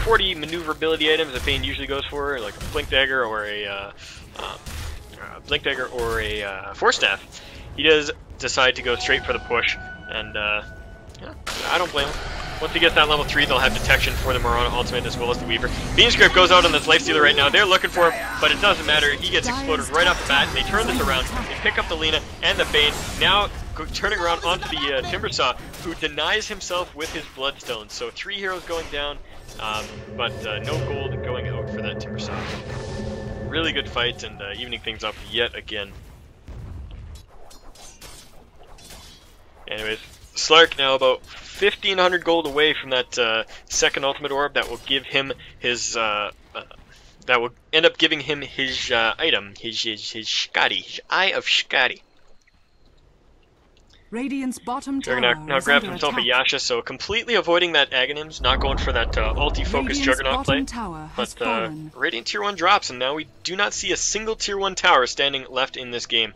40 maneuverability items that Bane usually goes for, like a Blink Dagger or a Force Staff, he does decide to go straight for the push, and yeah, I don't blame him. Once he gets that level 3, they'll have detection for the Marana ultimate as well as the Weaver. Beamscript goes out on this Lifestealer right now. They're looking for him, but it doesn't matter. He gets exploded right off the bat. They turn this around. They pick up the Lina and the Bane. Now turning around onto the Timbersaw, who denies himself with his Bloodstone. So 3 heroes going down, but no gold going out for that Timbersaw. Really good fight, and evening things up yet again. Anyways, Slark now about 1,500 gold away from that second ultimate orb that will give him his that will end up giving him his item, his Skadi, his Eye of Skadi.
Radiant's bottom tower
now grabs himself a Yasha, so completely avoiding that Aghanims, not going for that ulti-focused Juggernaut play. But Radiant Tier 1 drops, and now we do not see a single Tier 1 tower standing left in this game.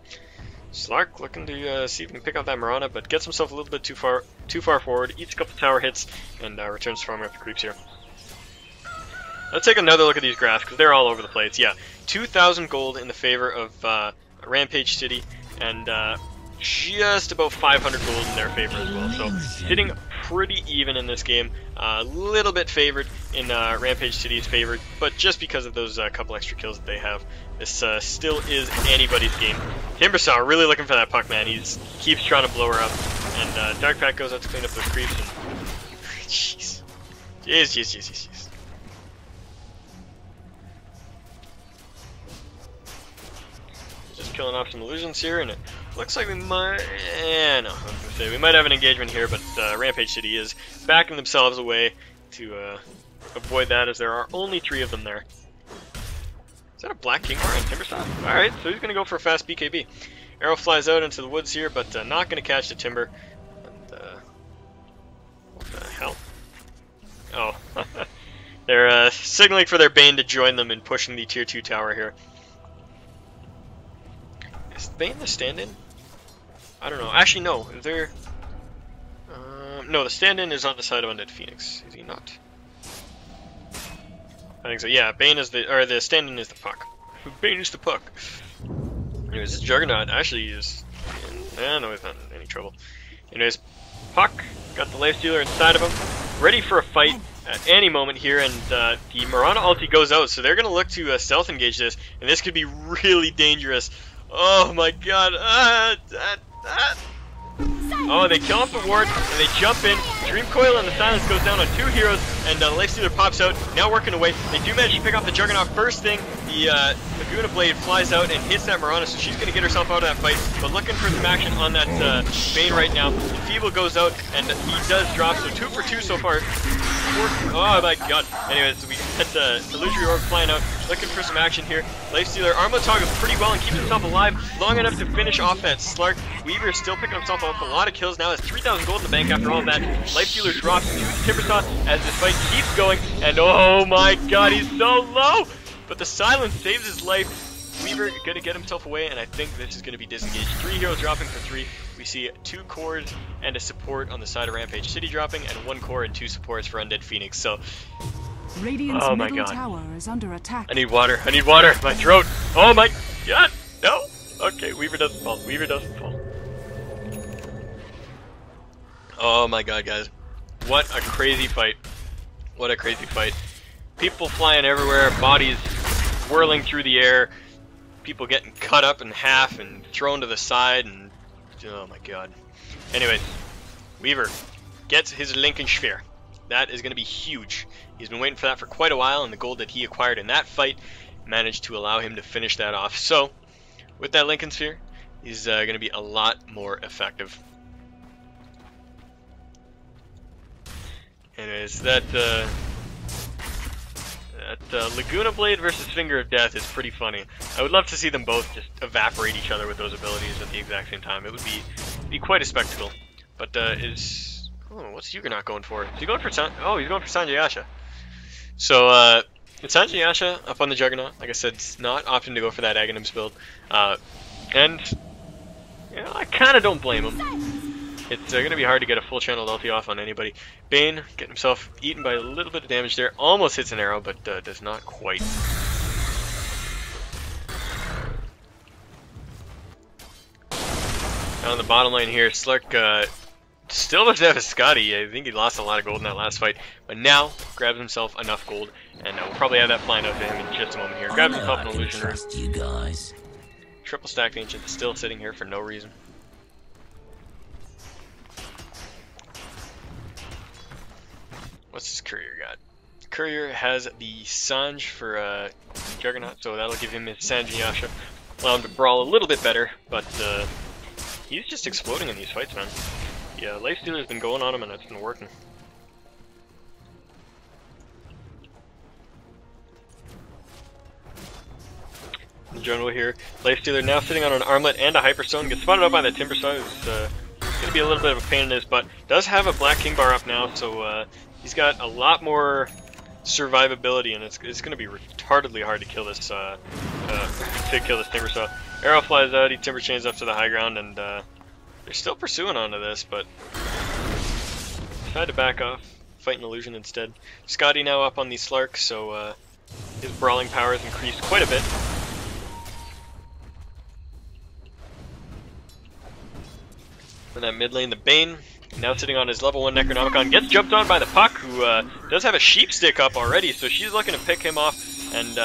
Slark looking to see if he can pick up that Marana, but gets himself a little bit too far forward, eats a couple tower hits, and returns to farming up the creeps here. Let's take another look at these graphs, because they're all over the place. Yeah, 2,000 gold in the favor of Rampage City, and just about 500 gold in their favor as well. So sitting pretty even in this game. A little bit favored in Rampage City's favor, but just because of those couple extra kills that they have, this still is anybody's game. Timbersaw really looking for that puck, man. He keeps trying to blow her up, and Darkpack goes out to clean up those creeps. And jeez, jeez. Just killing off some illusions here, and it looks like we might. No, I was gonna say we might have an engagement here, but Rampage City is backing themselves away to avoid that, as there are only 3 of them there. Is that a Black Kingmar and Timbersaw? Alright, so he's going to go for a fast BKB. Arrow flies out into the woods here, but not going to catch the Timber. And, what the hell? Oh, they're signaling for their Bane to join them in pushing the Tier 2 tower here. Is Bane the stand-in? I don't know. Actually, no. They're... no, the stand-in is on the side of Undead Phoenix. Is he not? I think so. Yeah, Bane is the stand-in is the puck. Bane is the puck. Anyways, this Juggernaut actually is... no, he's not in any trouble. Anyways, puck got the Lifestealer inside of him, ready for a fight at any moment here, and the Marana ulti goes out, so they're going to look to stealth engage this, and this could be really dangerous. Oh my god. Oh, they kill off the ward, and they jump in. Dream Coil and the Silence goes down on 2 heroes, and Lifestealer pops out, now working away. They do manage to pick off the Juggernaut first thing. The Laguna Blade flies out and hits that Marana, so she's going to get herself out of that fight, but looking for some action on that Bane right now. Enfeeble goes out, and he does drop, so 2 for 2 so far. Oh my god. Anyways, we had the Illusory Orb flying out, looking for some action here. Lifestealer Armatogs pretty well and keeps himself alive long enough to finish off that Slark. Weaver is still picking himself up a lot of kills now, has 3,000 gold in the bank after all of that. Lifestealer drops to Timbersaw as this fight keeps going, and oh my god, he's so low! But the Silence saves his life. Weaver gonna get himself away, and I think this is gonna be disengaged. 3 heroes dropping for 3. We see 2 cores and a support on the side of Rampage City dropping, and 1 core and 2 supports for Undead Phoenix. So,
Radiant's
oh my
middle
god,
tower is under attack.
I need water. I need water. My throat. Oh my god, no. Okay, Weaver doesn't fall. Weaver doesn't fall. Oh my god, guys, what a crazy fight! What a crazy fight! people flying everywhere, bodies whirling through the air, people getting cut up in half and thrown to the side, and oh my god. Anyways, Weaver gets his Lincoln Sphere. That is going to be huge. He's been waiting for that for quite a while, and the gold that he acquired in that fight managed to allow him to finish that off. So, with that Lincoln Sphere, he's going to be a lot more effective. Anyways, that Laguna Blade versus Finger of Death is pretty funny. I would love to see them both just evaporate each other with those abilities at the exact same time. It would be quite a spectacle. But what's Juggernaut going for? Is he going for he's going for Sanjayasha. So Sanjayasha up on the Juggernaut. Like I said, it's not opting to go for that Aghanims build, and you know, I kind of don't blame him. It's going to be hard to get a full channel ulti off on anybody. Bane getting himself eaten by a little bit of damage there. Almost hits an arrow, but does not quite. Now on the bottom lane here, Slark still doesn't have a Scotty. I think he lost a lot of gold in that last fight, but now grabs himself enough gold, and we'll probably have that flying out to him in just a moment here. Grabs himself an illusion room. Triple stacked ancient still sitting here for no reason. What's his courier got? Courier has the Sanj for Juggernaut, so that'll give him his Sanjayasha. Allow him to brawl a little bit better, but he's just exploding in these fights, man. Yeah, Lifestealer's been going on him and it's been working. In the jungle here, Lifestealer now sitting on an armlet and a Hyperstone, gets spotted up by the Timbersaw, who's going to be a little bit of a pain in his butt. Does have a Black King Bar up now, so he's got a lot more survivability, and it's going to be retardedly hard to kill this Timbersaw. Arrow flies out, he Timber Chains up to the high ground, and they're still pursuing onto this, but decided to back off, fight an illusion instead. Scotty now up on the Slark, so his brawling power has increased quite a bit. For that mid lane, the Bane, now sitting on his level 1 Necronomicon, gets jumped on by the Puck, who does have a sheep stick up already, so she's looking to pick him off, and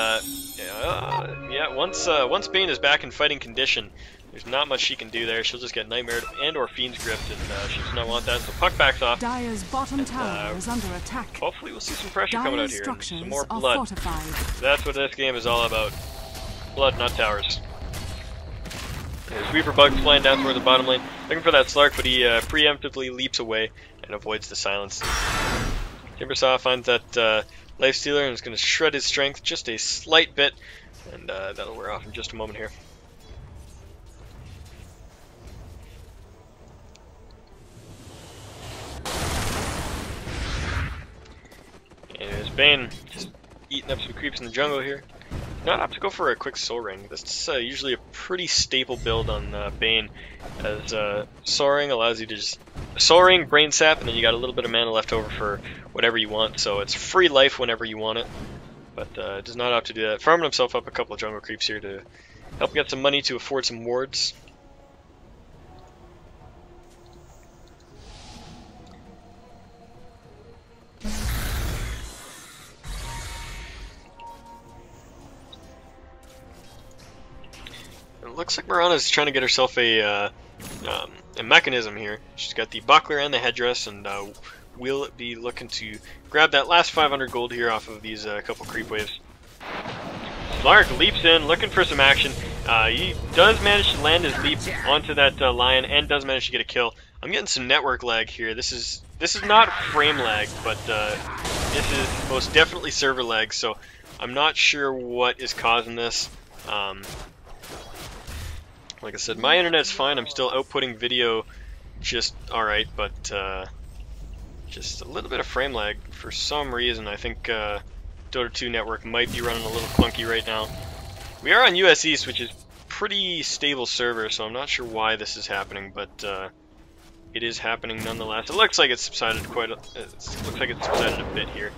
yeah, once Bane is back in fighting condition, there's not much she can do there. She'll just get Nightmared and or Fiend's Gripped, and she does not want that, so Puck backs off.
Dire's bottom tower is under attack.
Hopefully we'll see some pressure coming out here, and some more
are
blood.
Fortified.
That's what this game is all about. Blood, not towers. There's Weaver Bugs flying down toward the bottom lane, looking for that Slark, but he preemptively leaps away and avoids the silence. Timbersaw finds that Lifestealer and is going to shred his strength just a slight bit, and that'll wear off in just a moment here. Anyways, Bane just eating up some creeps in the jungle here. Not up to go for a quick Soul Ring. That's usually a pretty staple build on Bane, as Soaring allows you to just Soul Ring, Brain Sap, and then you got a little bit of mana left over for whatever you want, so it's free life whenever you want it, but does not opt to do that. Farming himself up a couple of jungle creeps here to help get some money to afford some wards. It looks like Mirana's trying to get herself a mechanism here. She's got the buckler and the headdress, and we'll be looking to grab that last 500 gold here off of these couple creep waves. Slark leaps in, looking for some action. He does manage to land his leap onto that lion, and does manage to get a kill. I'm getting some network lag here. This is not frame lag, but this is most definitely server lag. So I'm not sure what is causing this. Like I said, my internet's fine. I'm still outputting video just alright, but just a little bit of frame lag for some reason. I think Dota 2 network might be running a little clunky right now. We are on US East, which is pretty stable server, so I'm not sure why this is happening, but it is happening nonetheless. It looks like it's subsided a bit here.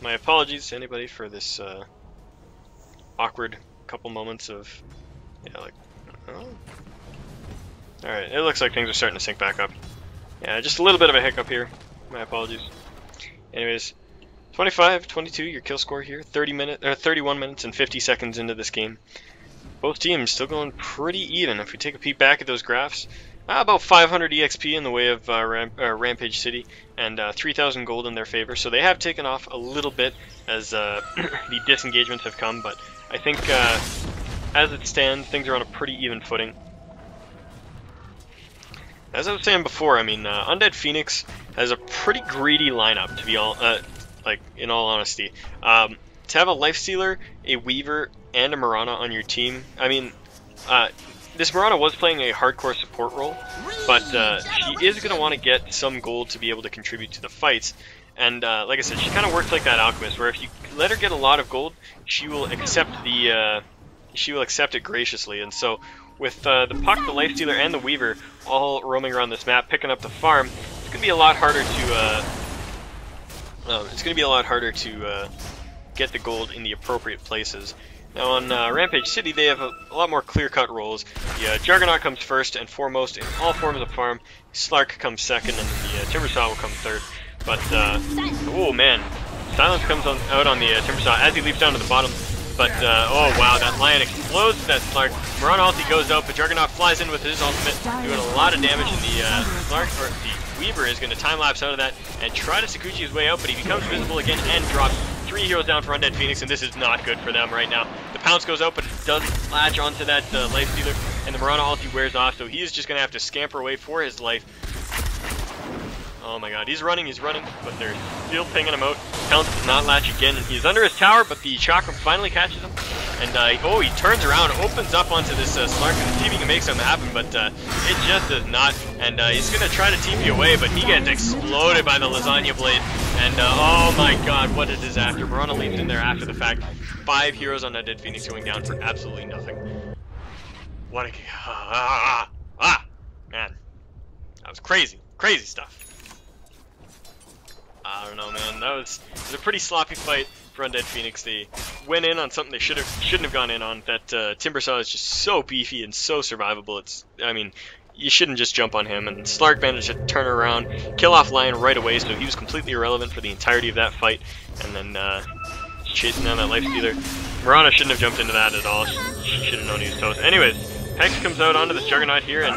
My apologies to anybody for this awkward couple moments of Alright, it looks like things are starting to sync back up. Yeah, just a little bit of a hiccup here. My apologies. Anyways, 25, 22, your kill score here. 31 minutes and 50 seconds into this game. Both teams still going pretty even. If we take a peek back at those graphs, about 500 EXP in the way of Rampage City, and 3,000 gold in their favor. So they have taken off a little bit as the disengagements have come, but I think as it stands, things are on a pretty even footing. As I was saying before, I mean, Undead Phoenix has a pretty greedy lineup, to be in all honesty. To have a Lifestealer, a Weaver, and a Mirana on your team, I mean, this Mirana was playing a hardcore support role, but she is going to want to get some gold to be able to contribute to the fights. And like I said, she kind of works like that alchemist, where if you let her get a lot of gold, she will accept it graciously. And so, with the Puck, the Lifestealer, and the Weaver all roaming around this map, picking up the farm, it's going to be a lot harder to get the gold in the appropriate places. Now on Rampage City, they have a lot more clear-cut roles. The Juggernaut comes first and foremost in all forms of farm. Slark comes second, and the Timbersaw will come third. But oh man, Silence comes out on the Timbersaw as he leaps down to the bottom. But oh wow, that Lion explodes that Slark. Mirana ulti goes out, but Juggernaut flies in with his ultimate, doing a lot of damage. And the the Weaver is going to time-lapse out of that and try to Sakuchi his way out, but he becomes visible again and drops 3 heroes down for Undead Phoenix, and this is not good for them right now. The Pounce goes out, but it doesn't latch onto that Lifestealer, and the Mirana ulti wears off, so he is just going to have to scamper away for his life. Oh my god, he's running, but they're still pinging him out. Pounce does not latch again, and he's under his tower, but the Chakram finally catches him. And oh, he turns around, opens up onto this Slark, and see if he can make something happen, but it just does not. And he's going to try to TP away, but he gets exploded by the Lasagna Blade. And oh my god, what a disaster. Mirana leaps in there after the fact. 5 heroes on Undead Phoenix going down for absolutely nothing. What a... man. That was crazy. Crazy stuff. I don't know, man. It was a pretty sloppy fight for Undead Phoenix. They went in on something they shouldn't have gone in on. That Timbersaw is just so beefy and so survivable. I mean, you shouldn't just jump on him. And Slark managed to turn around, kill off Lion right away, so he was completely irrelevant for the entirety of that fight. And then chasing down that Lifestealer. Mirana shouldn't have jumped into that at all. She should have known he was toast. Anyways, Hex comes out onto this Juggernaut here, and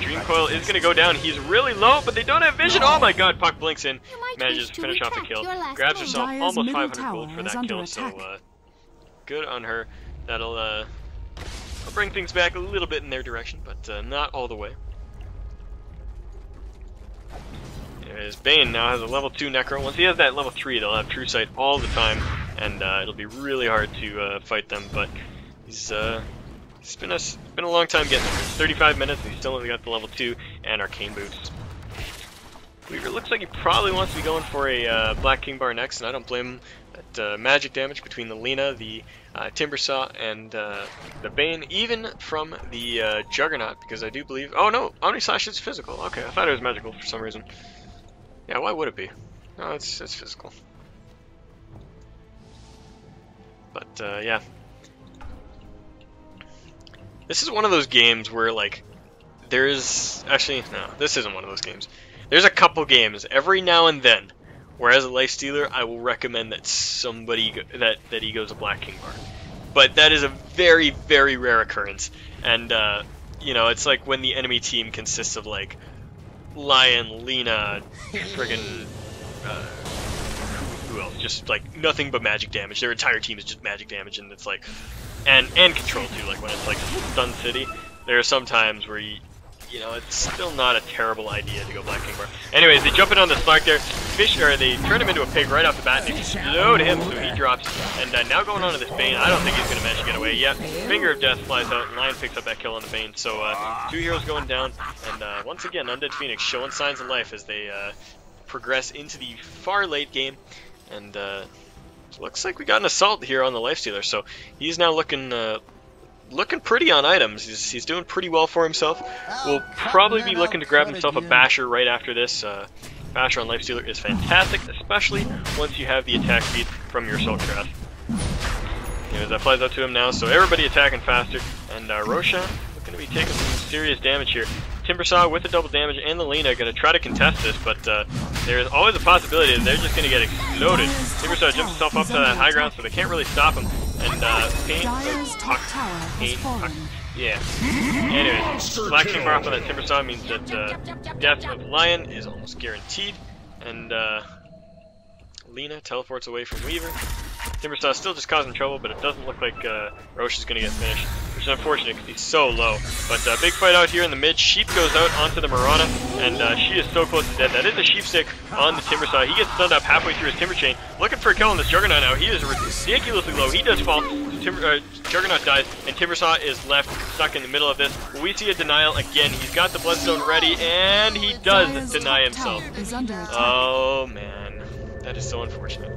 Dream Coil is going to go down. He's really low, but they don't have vision. Oh my god, Puck blinks in, manages to finish off the kill. Grabs herself almost 500 gold for that kill, so good on her. That'll bring things back a little bit in their direction, but not all the way. Anyways, Bane now has a level 2 Necro. Once he has that level 3, they'll have True Sight all the time, and it'll be really hard to fight them, but he's... It's been a long time getting there. It's 35 minutes and he's still only got the level 2 and Arcane Boots. Weaver looks like he probably wants to be going for a Black King Bar next, and I don't blame him. That magic damage between the Lina, the Timbersaw, and the Bane, even from the Juggernaut, because I do believe... Oh no, Omnislash is physical. Okay, I thought it was magical for some reason. Yeah, why would it be? No, it's physical. But yeah. This is one of those games where, like, actually, no, this isn't one of those games. There's a couple games every now and then where, as a Lifestealer, I will recommend that that he goes a Black King Bar. But that is a very, very rare occurrence. And, you know, it's like when the enemy team consists of, like, Lion, Lina, friggin', who else? Just, like, nothing but magic damage. Their entire team is just magic damage, and it's like... And control too, like when it's like Stun City, there are some times where you know, it's still not a terrible idea to go Black King Bar. Anyways, they jump in on the Slark there, they turn him into a pig right off the bat, and explode him, so he drops. And now going on to this Bane, I don't think he's going to manage to get away yet. Finger of Death flies out, and Lion picks up that kill on the Bane. So 2 heroes going down, and once again, Undead Phoenix showing signs of life as they progress into the far late game. And looks like we got an assault here on the Lifestealer, so he's now looking pretty on items. He's doing pretty well for himself. We'll probably be looking to grab himself a Basher right after this. Basher on Lifestealer is fantastic, especially once you have the attack speed from your Assault Craft. Anyways, that flies out to him now, so everybody attacking faster, and Roshan looking to be taking some serious damage here. Timbersaw with the double damage and the Lina going to try to contest this, but there's always a possibility that they're just going to get exploded. Timbersaw jumps himself up to that high ground, so they can't really stop him. And yeah. Anyways, Black King bar off on that Timbersaw means that death of Lion is almost guaranteed. And Lena teleports away from Weaver. Timbersaw still just causing trouble, but it doesn't look like Roche is going to get finished, which is unfortunate because he's so low. But big fight out here in the mid. Sheep goes out onto the Marana, and she is so close to dead. That is a Sheep stick on the Timbersaw. He gets stunned up halfway through his Timber Chain, looking for a kill on this Juggernaut now. He is ridiculously low. He does fall. Juggernaut dies, and Timbersaw is left stuck in the middle of this. We see a denial again. He's got the Bloodstone ready, and he does deny himself. Oh man, that is so unfortunate.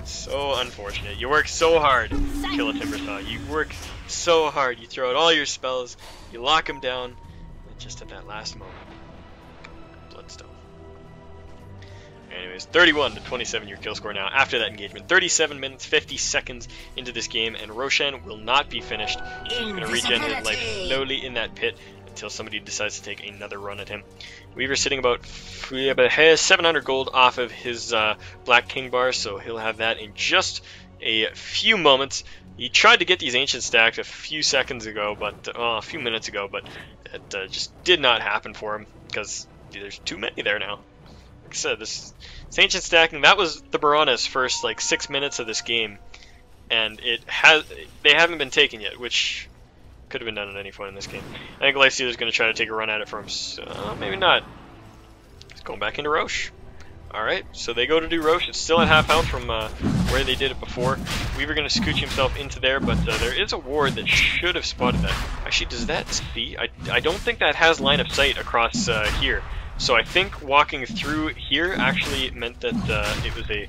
So unfortunate. You work so hard to kill a Timbersaw. You work so hard. You throw out all your spells. You lock him down. And just at that last moment, Bloodstone. Anyways, 31 to 27 your kill score now after that engagement. 37 minutes, 50 seconds into this game, and Roshan will not be finished. He's going to regen his life slowly in that pit until somebody decides to take another run at him. Weaver's sitting about 700 gold off of his Black King bar, so he'll have that in just a few moments. He tried to get these Ancient stacked a few seconds ago, but a few minutes ago, but it just did not happen for him because there's too many there now. Like I said, this Ancient stacking, that was the Barana's first like 6 minutes of this game, and they haven't been taken yet, which could have been done at any point in this game. I think Lifestealer's going to try to take a run at it for him, so maybe not. He's going back into Roche. Alright, so they go to do Roche. It's still at half health from where they did it before. Weaver going to scooch himself into there, but there is a ward that should have spotted that. Actually, does that see? I don't think that has line of sight across here. So I think walking through here actually meant that it was a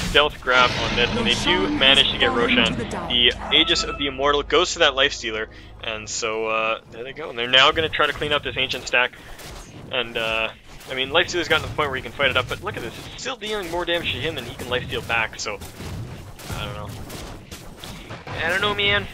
stealth grab on this, and they do manage to get Roshan. The Aegis of the Immortal goes to that Lifestealer, and so there they go. And they're now going to try to clean up this Ancient stack. And I mean, Lifestealer's gotten to the point where he can fight it up, but look at this. It's still dealing more damage to him than he can Lifesteal back, so I don't know. I don't know, man.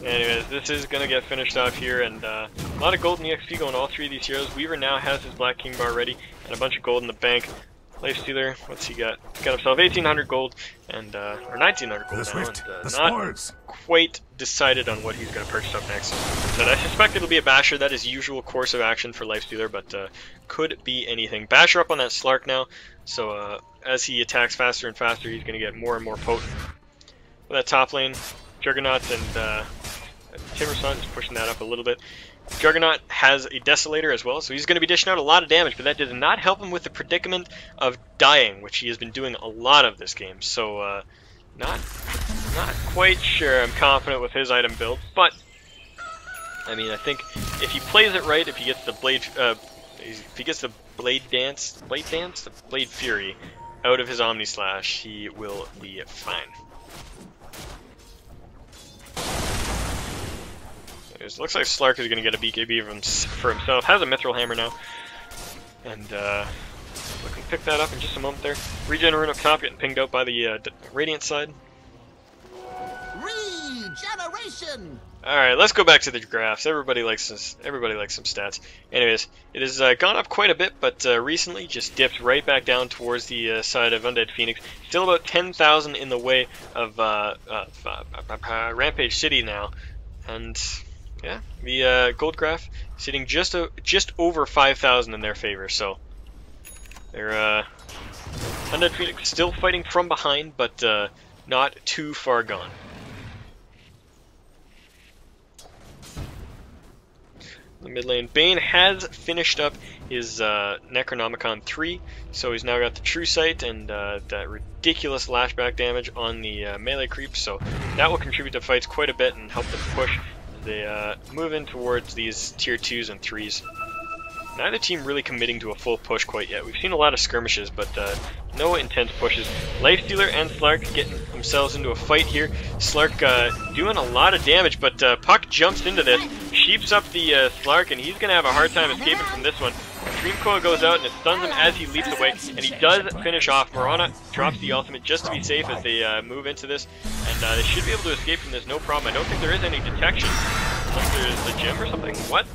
Anyways, this is going to get finished off here, and a lot of gold in the XP going to all three of these heroes. Weaver now has his Black King bar ready, and a bunch of gold in the bank. Lifestealer, what's he got? He's got himself 1,800 gold, and or 1,900 gold now, and not quite decided on what he's going to purchase up next. So I suspect it'll be a Basher. That is usual course of action for Lifestealer, but could be anything. Basher up on that Slark now, so as he attacks faster and faster, he's going to get more and more potent. With that top lane, Juggernaut and Timbersaw is pushing that up a little bit. Juggernaut has a Desolator as well, so he's going to be dishing out a lot of damage, but that does not help him with the predicament of dying, which he has been doing a lot of this game. So, not quite sure I'm confident with his item build, but I mean, I think if he plays it right, if he gets the Blade Fury out of his Omni Slash, he will be fine. It looks like Slark is going to get a BKB for himself. Has a Mithril Hammer now. And we can pick that up in just a moment there. Regen rune up top, getting pinged out by the Radiant side. Regeneration! Alright, let's go back to the graphs. Everybody likes this. Everybody likes some stats. Anyways, it has gone up quite a bit, but recently just dipped right back down towards the side of Undead Phoenix. Still about 10,000 in the way of Rampage City now. And yeah, the gold graph sitting just over 5,000 in their favor, so they're Undead Phoenix still fighting from behind, but not too far gone. The mid lane, Bane has finished up his Necronomicon 3, so he's now got the True Sight and that ridiculous lashback damage on the melee creep, so that will contribute to fights quite a bit and help them push. They move in towards these tier 2s and 3s. Neither team really committing to a full push quite yet. We've seen a lot of skirmishes, but no intense pushes. Lifestealer and Slark getting themselves into a fight here. Slark doing a lot of damage, but Puck jumps into this, sheeps up the Slark, and he's going to have a hard time escaping from this one. Dream Coil goes out and it stuns him as he leaps away, and he does finish off. Mirana drops the ultimate just to be safe as they move into this, and they should be able to escape from this no problem. I don't think there is any detection. Unless there's a gem or something. What?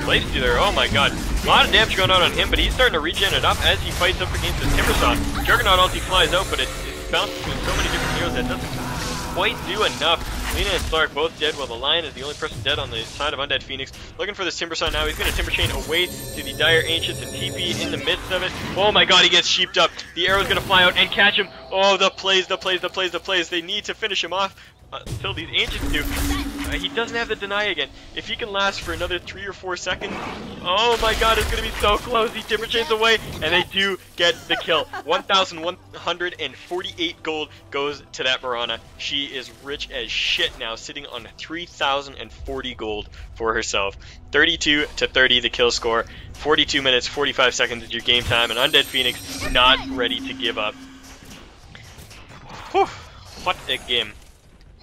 Lifestealer, oh my god. A lot of damage going out on him, but he's starting to regen it up as he fights up against the Timbersaw. Juggernaut ulti flies out, but it bounces between so many different heroes that doesn't quite do enough. Lina and Stark both dead, while the Lion is the only person dead on the side of Undead Phoenix. Looking for this Timbersaw now. He's going to Timber Chain away to the Dire Ancients and TP in the midst of it. Oh my god, he gets sheeped up. The arrow's going to fly out and catch him. Oh, the plays. They need to finish him off until these Ancients do. He doesn't have the deny again. If he can last for another 3 or 4 seconds, oh my god, it's going to be so close. He Timber Chains away, and they do get the kill. 1,148 gold goes to that Mirana. She is rich as shit now, sitting on 3,040 gold for herself. 32-30 the kill score. 42 minutes, 45 seconds is your game time, and Undead Phoenix not ready to give up. Whew. What a game.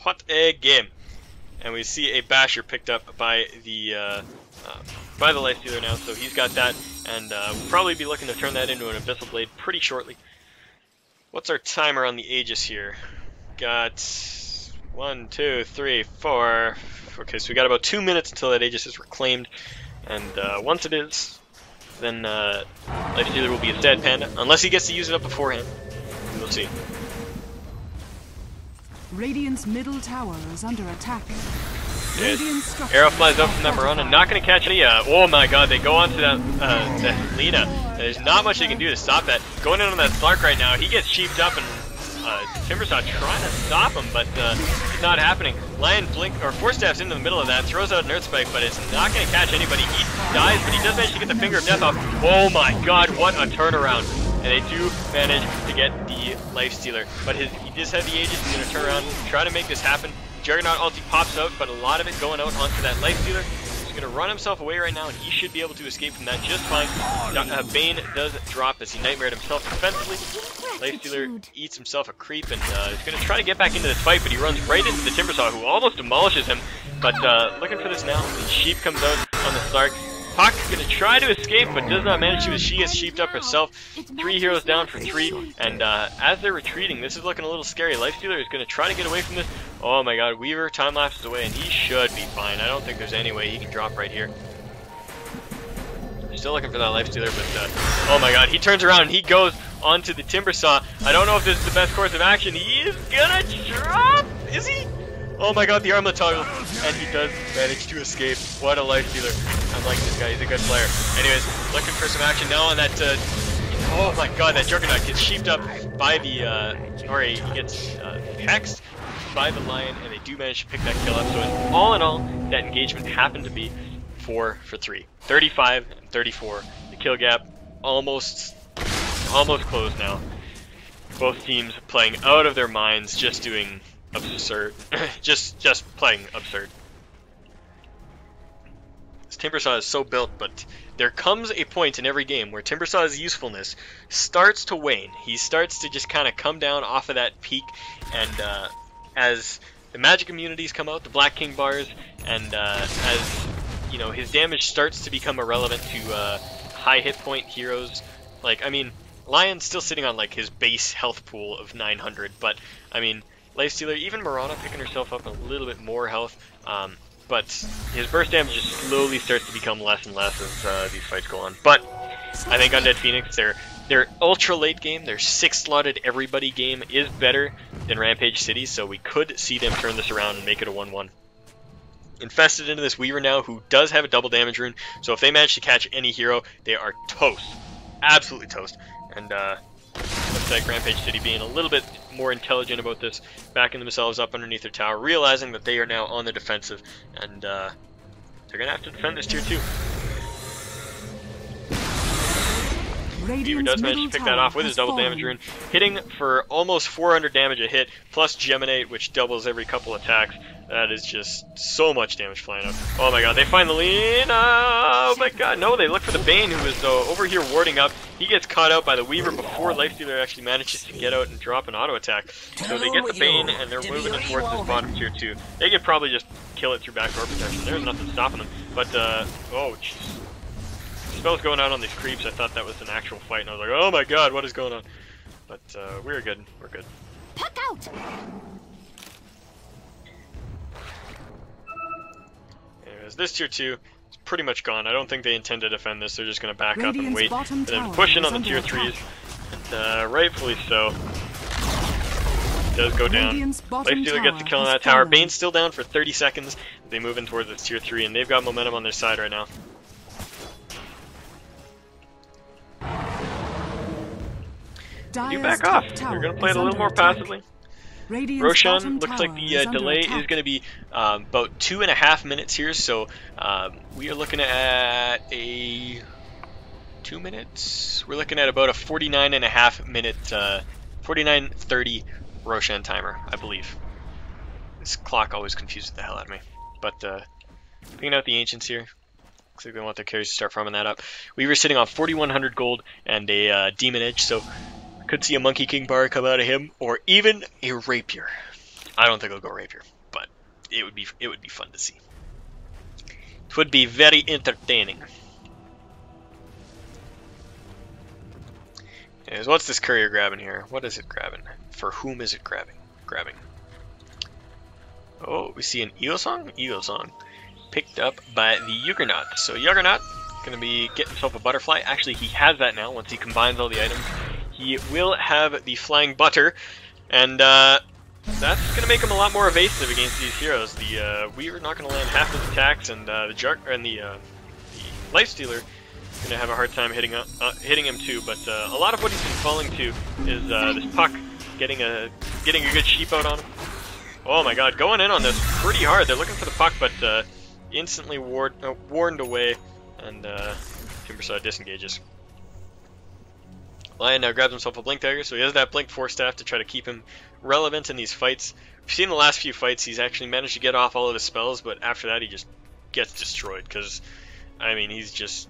What a game. And we see a basher picked up by the Lifestealer now, so he's got that, and we'll probably be looking to turn that into an Abyssal Blade pretty shortly. What's our timer on the Aegis here? Got 1, 2, 3, 4. Okay, so we got about 2 minutes until that Aegis is reclaimed, and once it is, then Lifestealer will be a sad panda, unless he gets to use it up beforehand. We'll see.
Radiant's middle tower is under attack.
Arrow flies up from that Mirana, not going to catch any. Oh my god, they go onto that Lina. There's not much they can do to stop that. Going in on that Slark right now, he gets sheeped up, and Timbersaw trying to stop him, but it's not happening. Lion blink or Force Staffs into the middle of that, throws out an Earth Spike, but it's not going to catch anybody. He dies, but he does manage to get the Finger of Death off. Oh my god, what a turnaround! And they do manage to get the Lifestealer, but he just had the Aegis. He's going to turn around, try to make this happen. Juggernaut ulti pops out, but a lot of it going out onto that Lifestealer. He's going to run himself away right now, and he should be able to escape from that just fine. Bane does drop as he nightmared himself defensively. Lifestealer eats himself a creep, and he's going to try to get back into this fight, but he runs right into the Timbersaw, who almost demolishes him. But looking for this now, the Sheep comes out on the Stark. Puck's going to try to escape, but does not manage to as she gets sheeped up herself. 3 heroes down for 3, and as they're retreating, this is looking a little scary. Lifestealer is going to try to get away from this. Oh my god, Weaver time lapses away, and he should be fine. I don't think there's any way he can drop right here. Still looking for that Lifestealer, but oh my god, he turns around and he goes onto the Timbersaw. I don't know if this is the best course of action. He is going to drop! Is he? Oh my god, the armlet toggle, and he does manage to escape. What a Lifestealer. I like this guy, he's a good player. Anyways, looking for some action now on that, oh my god, that Juggernaut gets sheeped up by the, or he gets hexed by the Lion, and they do manage to pick that kill up. So all in all, that engagement happened to be 4 for 3. 35 and 34. The kill gap almost closed now. Both teams playing out of their minds, just doing absurd. just playing absurd. This Timbersaw is so built, but there comes a point in every game where Timbersaw's usefulness starts to wane. He starts to just kind of come down off of that peak, and as the magic immunities come out, the Black King bars, and as you know, his damage starts to become irrelevant to high hit point heroes. Like, I mean, Lion's still sitting on like his base health pool of 900, but I mean, Lifestealer, even Mirana picking herself up a little bit more health, but his burst damage just slowly starts to become less and less as these fights go on. But I think Undead Phoenix, their ultra late game, their 6-slotted everybody game is better than Rampage City, so we could see them turn this around and make it a 1-1. Infested into this Weaver now, who does have a double damage rune, so if they manage to catch any hero, they are toast. Absolutely toast. And looks like Rampage City being a little bit more intelligent about this, backing themselves up underneath their tower, realizing that they are now on the defensive, and they're going to have to defend this tier 2. Weaver does manage to pick that off with his double damage rune, hitting for almost 400 damage a hit, plus Geminate, which doubles every couple attacks. That is just so much damage flying up. Oh my god, they find the Lina! Oh my god, no, they look for the Bane, who is over here warding up. He gets caught out by the Weaver before Lifestealer actually manages to get out and drop an auto attack. So they get the Bane, and they're moving it towards this bottom tier 2. They could probably just kill it through backdoor protection. There's nothing stopping them. But, oh jeez. spells going out on these creeps, I thought that was an actual fight, and I was like, oh my god, what is going on? But we're good. We're good.
Puck out.
Anyways, this tier 2 is pretty much gone. I don't think they intend to defend this. They're just going to back up and wait, and then push in on the tier 3s. And rightfully so. It does go down. Lifestealer gets the kill on that tower. Bane's still down for 30 seconds. They move in towards this tier 3, and they've got momentum on their side right now. You back off. You're going to play it a little more passively. Roshan looks like the delay is going to be about 2.5 minutes here, so we are looking at a 2 minutes. We're looking at about a 49.5 minute, 49:30 Roshan timer, I believe. This clock always confuses the hell out of me. But picking out the Ancients here. Looks like they want their carries to start farming that up. We were sitting on 4,100 gold and a Demon Edge, so could see a Monkey King bar come out of him, or even a Rapier. I don't think I'll go Rapier, but it would be fun to see. It would be very entertaining. Anyways, what's this courier grabbing here? What is it grabbing? For whom is it grabbing? Oh, we see an Eosong? Eosong. Picked up by the Juggernaut. So Juggernaut gonna be getting himself a butterfly. Actually, he has that now. Once he combines all the items, he will have the flying butter, and that's gonna make him a lot more evasive against these heroes. The Weaver not gonna land half his attacks, and the Lifestealer gonna have a hard time hitting him too. But a lot of what he's been falling to is this Puck getting a good sheep out on him. Oh my god, going in on this pretty hard. They're looking for the Puck, but instantly warned away, and Timbersaw disengages. Lion now grabs himself a Blink Dagger, so he has that Blink Force Staff to try to keep him relevant in these fights. We've seen the last few fights, he's actually managed to get off all of his spells, but after that he just gets destroyed, because, I mean, he's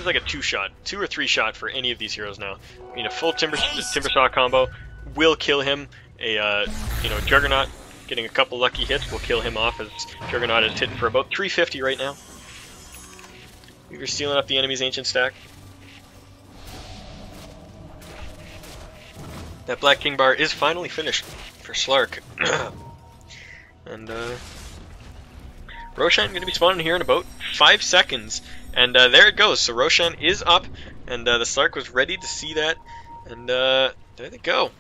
like a 2 or 3 shot for any of these heroes now. I mean, a full Timbersaw combo will kill him. Juggernaut getting a couple lucky hits will kill him off, as Juggernaut is hitting for about 350 right now. Weaver stealing up the enemy's Ancient stack. That Black King bar is finally finished for Slark. And Roshan going to be spawning here in about 5 seconds. And there it goes. So Roshan is up, and the Slark was ready to see that. And there they go.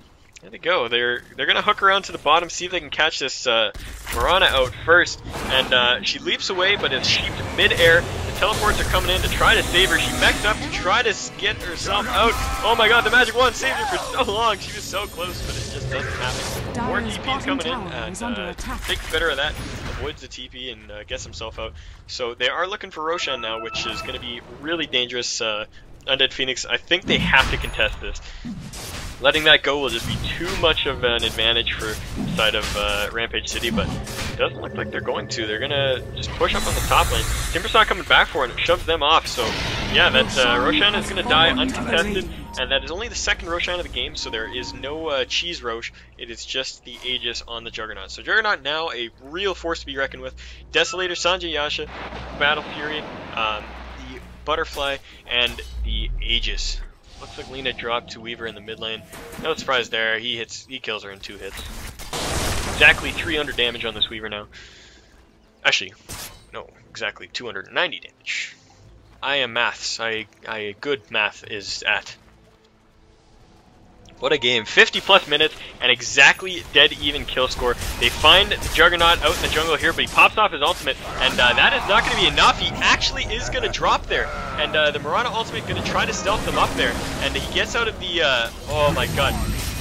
There they go. They're gonna hook around to the bottom, see if they can catch this Mirana out first. And she leaps away, but is sheeped mid-air. The teleports are coming in to try to save her. She mechs up to try to get herself out. Oh my god, the magic wand saved her for so long. She was so close, but it just doesn't happen. More TP is coming in, and takes better of that. Avoids the TP and gets himself out. So they are looking for Roshan now, which is going to be really dangerous. Undead Phoenix, I think they have to contest this. Letting that go will just be too much of an advantage for the side of Rampage City, but it doesn't look like they're going to. They're going to just push up on the top lane. Timbersaw coming back for it, and it shoves them off. So, yeah, that Roshan is going to die uncontested, and that is only the second Roshan of the game, so there is no Cheese Rosh. It is just the Aegis on the Juggernaut. So Juggernaut now a real force to be reckoned with. Desolator, Sanjay Yasha, Battle Fury, the Butterfly, and the Aegis. Looks like Lina dropped to Weaver in the mid lane. No surprise there. He kills her in 2 hits. Exactly 300 damage on this Weaver now. Actually, no, exactly 290 damage. I am maths. Good math is at. What a game. 50 plus minutes and exactly dead even kill score. They find the Juggernaut out in the jungle here, but he pops off his ultimate, and that is not going to be enough. He actually is going to drop there, and the Mirana ultimate going to try to stealth them up there, and he gets out of the, oh my god,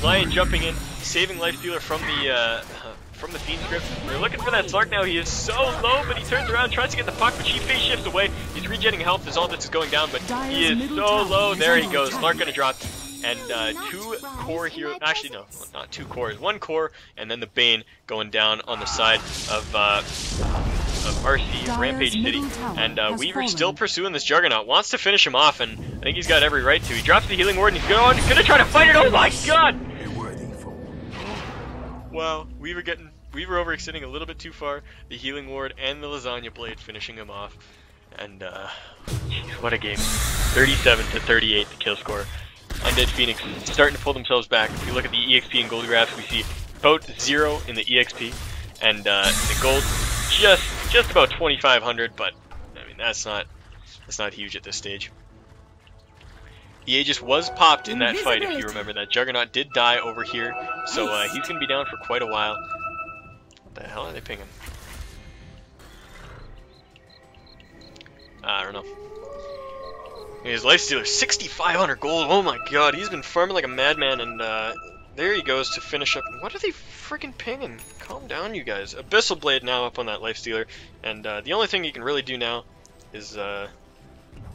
Lion jumping in, saving Lifestealer from the Fiend script. They're looking for that Slark now. He is so low, but he turns around, tries to get the Puck, but she phase shifts away. He's regenerating health, his ult is going down, but he is so low. There he goes. Slark going to drop. And 2 core here, actually no, not 2 cores, 1 core, and then the Bane going down on the side of RC, Rampage City. And Weaver still pursuing this Juggernaut, wants to finish him off, and I think he's got every right to. He drops the Healing Ward, and he's gonna try to fight it. Oh my god! Wow, Weaver overextending a little bit too far. The Healing Ward and the Lasagna Blade finishing him off. And geez, what a game. 37-38 the kill score. Undead Phoenix starting to pull themselves back. If you look at the EXP and gold graphs, we see about 0 in the EXP, and in the gold just about 2,500. But I mean that's not huge at this stage. The Aegis was popped in that fight, if you remember. That Juggernaut did die over here, so he's going to be down for quite a while. What the hell are they pinging? I don't know. His Lifestealer, 6,500 gold. Oh my god, he's been farming like a madman, and there he goes to finish up. What are they freaking pinging? Calm down, you guys. Abyssal Blade now up on that Lifestealer, and the only thing he can really do now is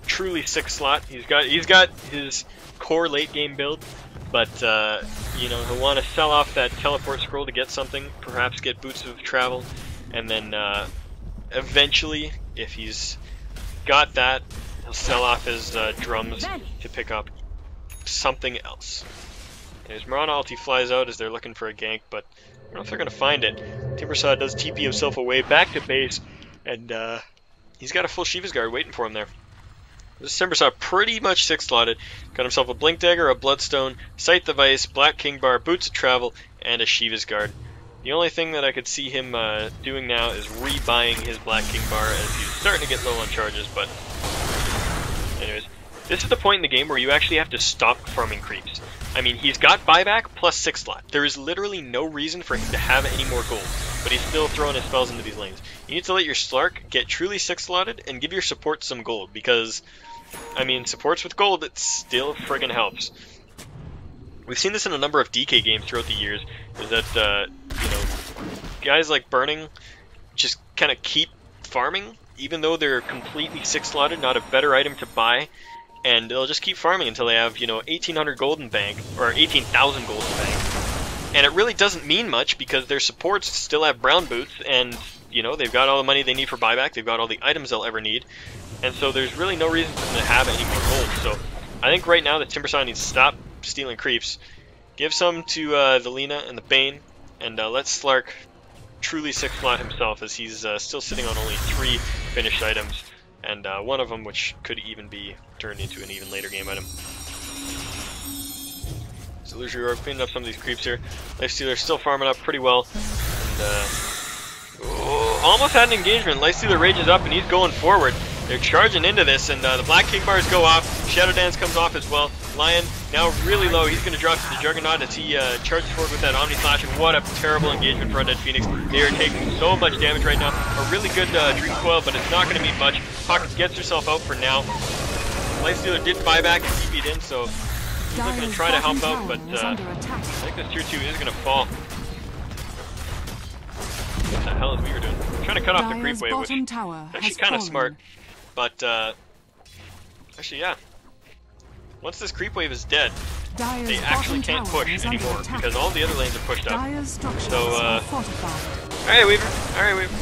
truly 6 slot. He's got his core late game build, but you know, he'll want to sell off that teleport scroll to get something, perhaps get Boots of Travel, and then eventually, if he's got that, he'll sell off his drums to pick up something else. His Mirana ulti flies out as they're looking for a gank, but I don't know if they're going to find it. Timbersaw does TP himself away back to base, and he's got a full Shiva's Guard waiting for him there. This Timbersaw pretty much 6-slotted. Got himself a Blink Dagger, a Bloodstone, Sight the Vice, Black King Bar, Boots of Travel, and a Shiva's Guard. The only thing that I could see him doing now is rebuying his Black King Bar as he's starting to get low on charges, but anyways, this is the point in the game where you actually have to stop farming creeps. I mean, he's got buyback plus 6-slot. There is literally no reason for him to have any more gold, but he's still throwing his spells into these lanes. You need to let your Slark get truly 6-slotted and give your support some gold, because, I mean, supports with gold, it still friggin' helps. We've seen this in a number of DK games throughout the years, is that, you know, guys like Burning just kind of keep farming, even though they're completely 6-slotted, not a better item to buy, and they'll just keep farming until they have, you know, 1,800 gold in bank, or 18,000 gold in bank. And it really doesn't mean much, because their supports still have brown boots, and, you know, they've got all the money they need for buyback, they've got all the items they'll ever need, and so there's really no reason for them to have any more gold. So I think right now the Timbersaw needs to stop stealing creeps, give some to the Lina and the Bane, and let Slark truly 6-slot himself, as he's still sitting on only 3 finished items, and one of them which could even be turned into an even later game item. So Illusory Orb cleaning up some of these creeps here. Lifestealer still farming up pretty well, and almost had an engagement. Lifestealer rages up and he's going forward. They're charging into this, and the Black King Bars go off. Shadow Dance comes off as well. Lion now really low. He's going to drop to the Juggernaut as he charges forward with that Omni Slash, and what a terrible engagement for Undead Phoenix. They are taking so much damage right now. A really good Dream Coil, but it's not going to mean much. Puck gets herself out for now. Lifestealer did buy back and TP'd in, so he's looking to try to help out, but I think this tier 2 is going to fall. What the hell is Weaver doing? Trying to cut off the creep wave, which is actually kind of smart. But, actually, yeah. Once this creep wave is dead, they actually can't push anymore, because all the other lanes are pushed up. So, alright, Weaver. Alright, Weaver.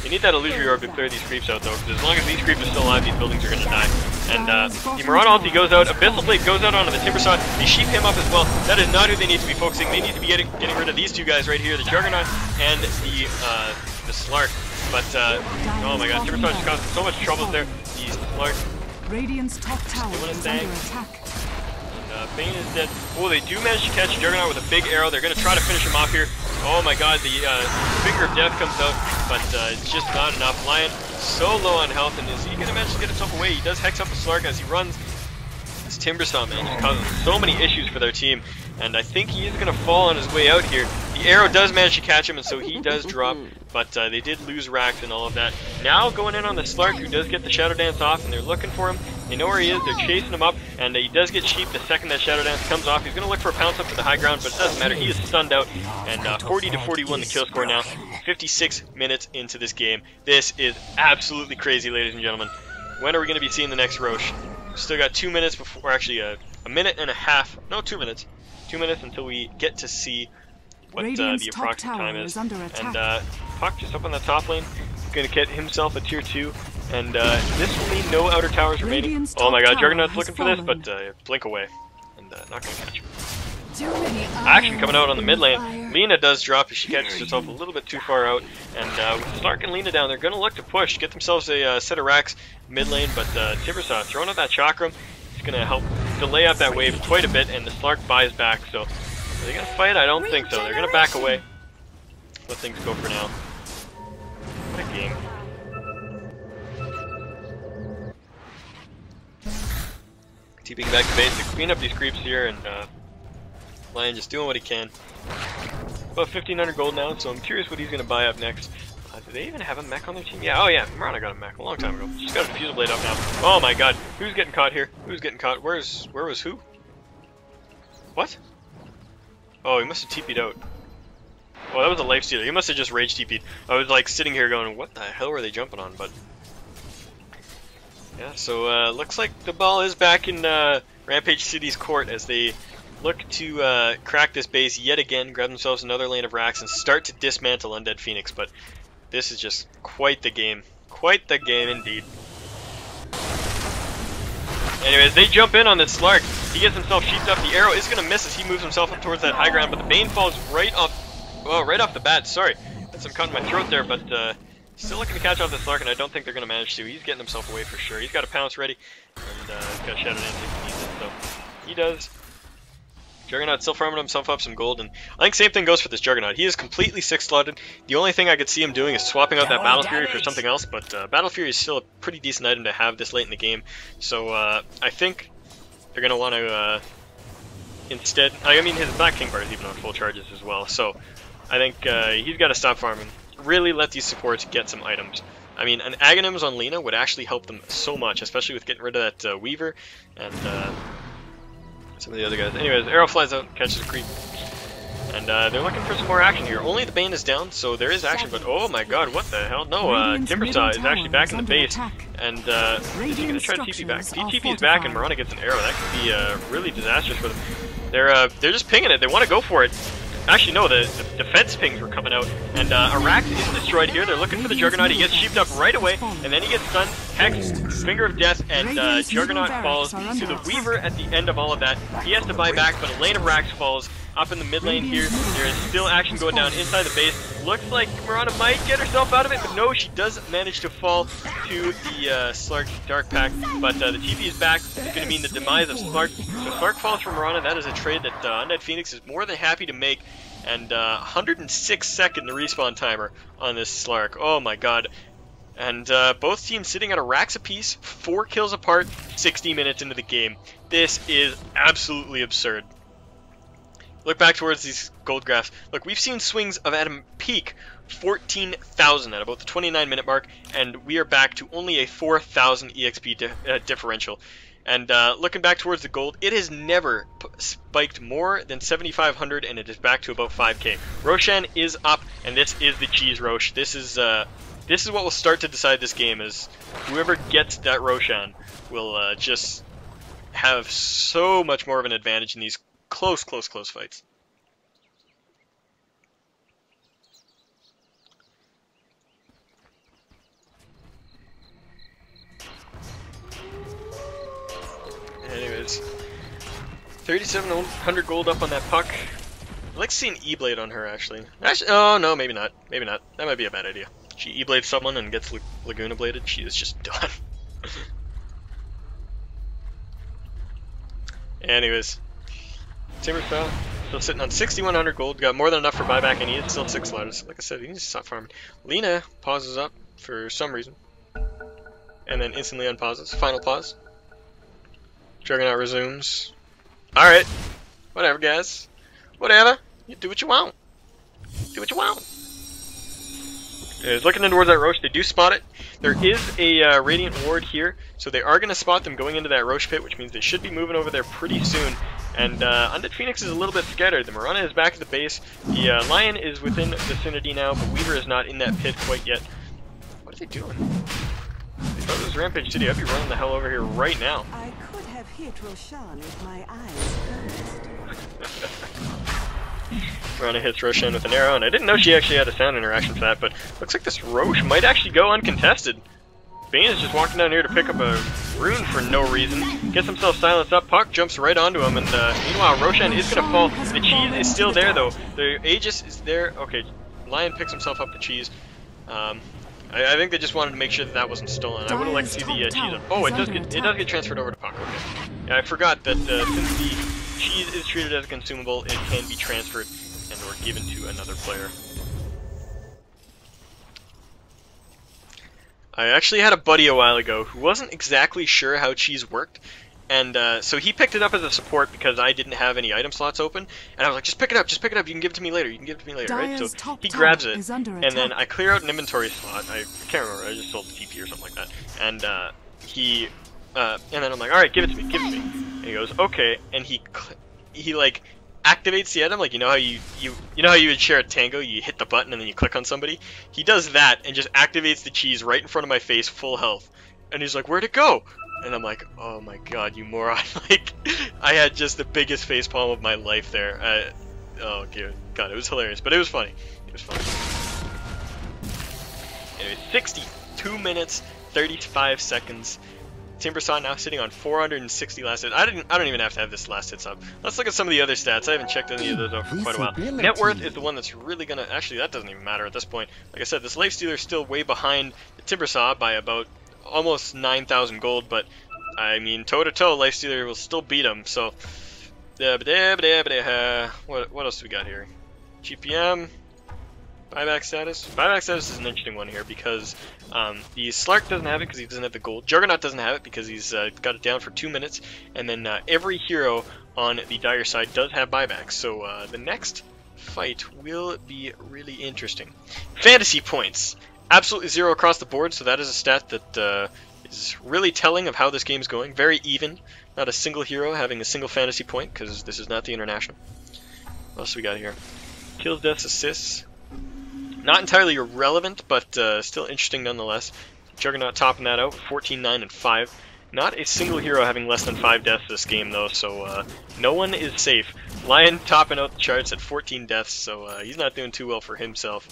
You need that Illusory Orb to clear these creeps out, though, because as long as these creeps are still alive, these buildings are going to die. And, the Mirana ulti goes out, Abyssal Blade goes out onto the Timbersaw, they sheep him up as well. That is not who they need to be focusing. They need to be getting rid of these two guys right here, the Juggernaut and the Slark. But, oh my god, Timbersaw just caused so much trouble there. The Slark
Radiant's top tower is under attack.
And, Bane is dead. Oh, they do manage to catch Juggernaut with a big arrow. They're going to try to finish him off here. Oh my god, the Finger of Death comes out, but it's just not enough. Lion so low on health, and is he going to manage to get himself away? He does hex up a Slark as he runs. This Timbersaw, man, just causing so many issues for their team, and I think he is going to fall on his way out here. The arrow does manage to catch him, and so he does drop, but they did lose racks and all of that. Now going in on the Slark, who does get the Shadow Dance off, and they're looking for him. They know where he is, they're chasing him up, and he does get sheep the second that Shadow Dance comes off. He's going to look for a pounce up to the high ground, but it doesn't matter. He is stunned out, and 40-41 the kill score now. 56 minutes into this game. This is absolutely crazy, ladies and gentlemen. When are we going to be seeing the next Roche? We've still got 2 minutes before, or actually a minute and a half. No, 2 minutes. 2 minutes until we get to see what the approximate time is. And Puck just up on the top lane, going to get himself a tier 2. And this will mean no outer towers remaining. Oh my god, Juggernaut's looking for this, but blink away. And not going to catch him. Action coming out on the mid lane. Lina does drop as she catches herself a little bit too far out. And with Slark and Lina down, they're going to look to push, get themselves a set of racks mid lane. But Timbersaw throwing out that chakram. It's going to help delay out that wave quite a bit. And the Slark buys back. So are they going to fight? I don't think so. They're going to back away. Let things go for now. What a game. TPing back to basics, clean up these creeps here, and Lion just doing what he can. About 1,500 gold now, so I'm curious what he's going to buy up next. Do they even have a mech on their team? Yeah, oh yeah, Marana got a mech a long time ago. She's got a Fusil Blade up now. Oh my god, who's getting caught here? Who's getting caught? Where was who? What? Oh, he must have TP'd out. Oh, that was a life stealer. He must have just rage TP'd. I was like sitting here going, what the hell were they jumping on? But yeah, so looks like the ball is back in Rampage City's court as they look to crack this base yet again, grab themselves another lane of racks, and start to dismantle Undead Phoenix. But this is just quite the game. Quite the game indeed. Anyways, they jump in on this Slark. He gets himself sheathed up. The arrow is going to miss as he moves himself up towards that high ground, but the Bane falls right off the bat. Sorry, that's some cut in my throat there, but still looking to catch off this Slark, and I don't think they're going to manage to. He's getting himself away for sure. He's got a pounce ready, and he's got a Shadow Dance if he needs it, so he does. Juggernaut still farming himself up some gold, and I think same thing goes for this Juggernaut. He is completely 6-slotted. The only thing I could see him doing is swapping out that Battle Fury for something else, but Battle Fury is still a pretty decent item to have this late in the game, so I think they're going to want to instead... I mean, his Black King Bar is even on full charges as well, so I think he's got to stop farming. Really let these supports get some items. I mean, an Aghanims on Lina would actually help them so much, especially with getting rid of that Weaver and some of the other guys. Anyways, arrow flies out, catches a creep, and they're looking for some more action here. Only the Bane is down, so there is action, but oh my god, what the hell? No, Timbersaw is actually back in the base, and he's going to try to TP back. If he TP's back and Marana gets an arrow, that could be really disastrous for them. They're just pinging it, they want to go for it. Actually, no, the defense pings were coming out, and Arax is destroyed here. They're looking for the Juggernaut. He gets sheeped up right away, and then he gets stunned, Hex, Finger of Death, and Juggernaut falls to the Weaver at the end of all of that. He has to buy back, but a lane of Rax falls up in the mid lane here. There is still action going down inside the base. Looks like Marana might get herself out of it, but no, she does manage to fall to the Slark Dark Pack, but the TP is back. It's going to mean the demise of Slark. So Slark falls from Marana. That is a trade that Undead Phoenix is more than happy to make. And 106-second respawn timer on this Slark. Oh my god. And both teams sitting at a racks apiece, 4 kills apart, 60 minutes into the game. This is absolutely absurd. Look back towards these gold graphs. Look, we've seen swings of at a peak 14,000 at about the 29-minute mark, and we are back to only a 4,000 EXP differential. And looking back towards the gold, it has never spiked more than 7,500, and it is back to about 5k. Roshan is up, and this is the cheese Rosh. This is what will start to decide this game. Is whoever gets that Roshan will just have so much more of an advantage in these close fights. Anyways, 3,700 gold up on that puck. I'd like to see an E-Blade on her, actually. Oh, no, maybe not. Maybe not. That might be a bad idea. She E-Blades someone and gets Laguna Bladed. She is just done. Anyways, Timbersaw still sitting on 6,100 gold. Got more than enough for buyback, and he is still 6 slotters. Like I said, he needs to stop farming. Lina pauses up for some reason, and then instantly unpauses. Final pause. Juggernaut resumes. Alright. Whatever, guys. Whatever. You do what you want. Do what you want. Looking in towards that Roche, they do spot it. There is a Radiant Ward here, so they are going to spot them going into that Roche pit, which means they should be moving over there pretty soon. And Undead Phoenix is a little bit scattered. The Marana is back at the base. The Lion is within the vicinity now, but Weaver is not in that pit quite yet. What are they doing? If I was Rampage City, I'd be running the hell over here right now.
I could have hit Roshan with my eyes first.
Marana hits Roshan with an arrow, and I didn't know she actually had a sound interaction for that, but looks like this Roche might actually go uncontested. Bane is just walking down here to pick up a rune for no reason. Gets himself silenced up. Puck jumps right onto him, and meanwhile Roshan is going to fall. The cheese is still there, though. The Aegis is there. Okay, Lion picks himself up the cheese. I think they just wanted to make sure that that wasn't stolen. I would have liked to see the cheese. Oh, it does get transferred over to Puck. Okay. Yeah, I forgot that since the cheese is treated as a consumable, it can be transferred and or given to another player. I actually had a buddy a while ago who wasn't exactly sure how cheese worked, and so he picked it up as a support because I didn't have any item slots open, and I was like, just pick it up, you can give it to me later, right? So he grabs it, and then I clear out an inventory slot. I can't remember, I just sold the TP or something like that, and then I'm like, alright, give it to me, and he goes, okay, and he like activates the item, like you know how you would share a tango, you hit the button and then you click on somebody. He does that and just activates the cheese right in front of my face, full health. And he's like, where'd it go? And I'm like, oh my god, you moron. Like, I had just the biggest facepalm of my life there. Oh god, it was hilarious, but it was funny. Anyway, 62 minutes, 35 seconds. Timbersaw now sitting on 460 last hits. I don't even have to have this last hits up. Let's look at some of the other stats. I haven't checked any of those out for quite a while. Net worth is the one that's really gonna, actually that doesn't even matter at this point. Like I said, this Lifestealer is still way behind the Timbersaw by about almost 9,000 gold, but I mean toe to toe Lifestealer will still beat him. So what else do we got here? GPM. Buyback status. Buyback status is an interesting one here because the Slark doesn't have it because he doesn't have the gold. Juggernaut doesn't have it because he's got it down for 2 minutes. And then every hero on the Dire side does have buybacks. So the next fight will be really interesting. Fantasy points. Absolutely 0 across the board. So that is a stat that is really telling of how this game is going. Very even. Not a single hero having a single fantasy point because this is not the International. What else we got here? Kills, deaths, assists. Not entirely irrelevant, but still interesting nonetheless. Juggernaut topping that out, 14, 9, and 5. Not a single hero having less than 5 deaths this game, though, so no one is safe. Lion topping out the charts at 14 deaths, so he's not doing too well for himself.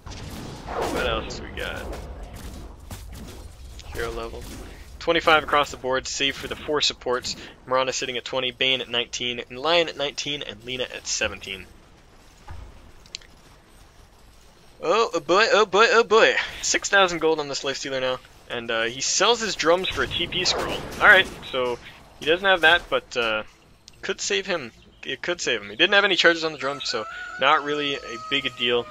What else we got? Hero level. 25 across the board, save for the 4 supports. Mirana sitting at 20, Bane at 19, and Lion at 19, and Lina at 17. Oh boy, oh boy, oh boy. 6,000 gold on this Lifestealer now. And he sells his drums for a TP scroll. Alright, so he doesn't have that, but could save him. It could save him. He didn't have any charges on the drums, so not really a big a deal.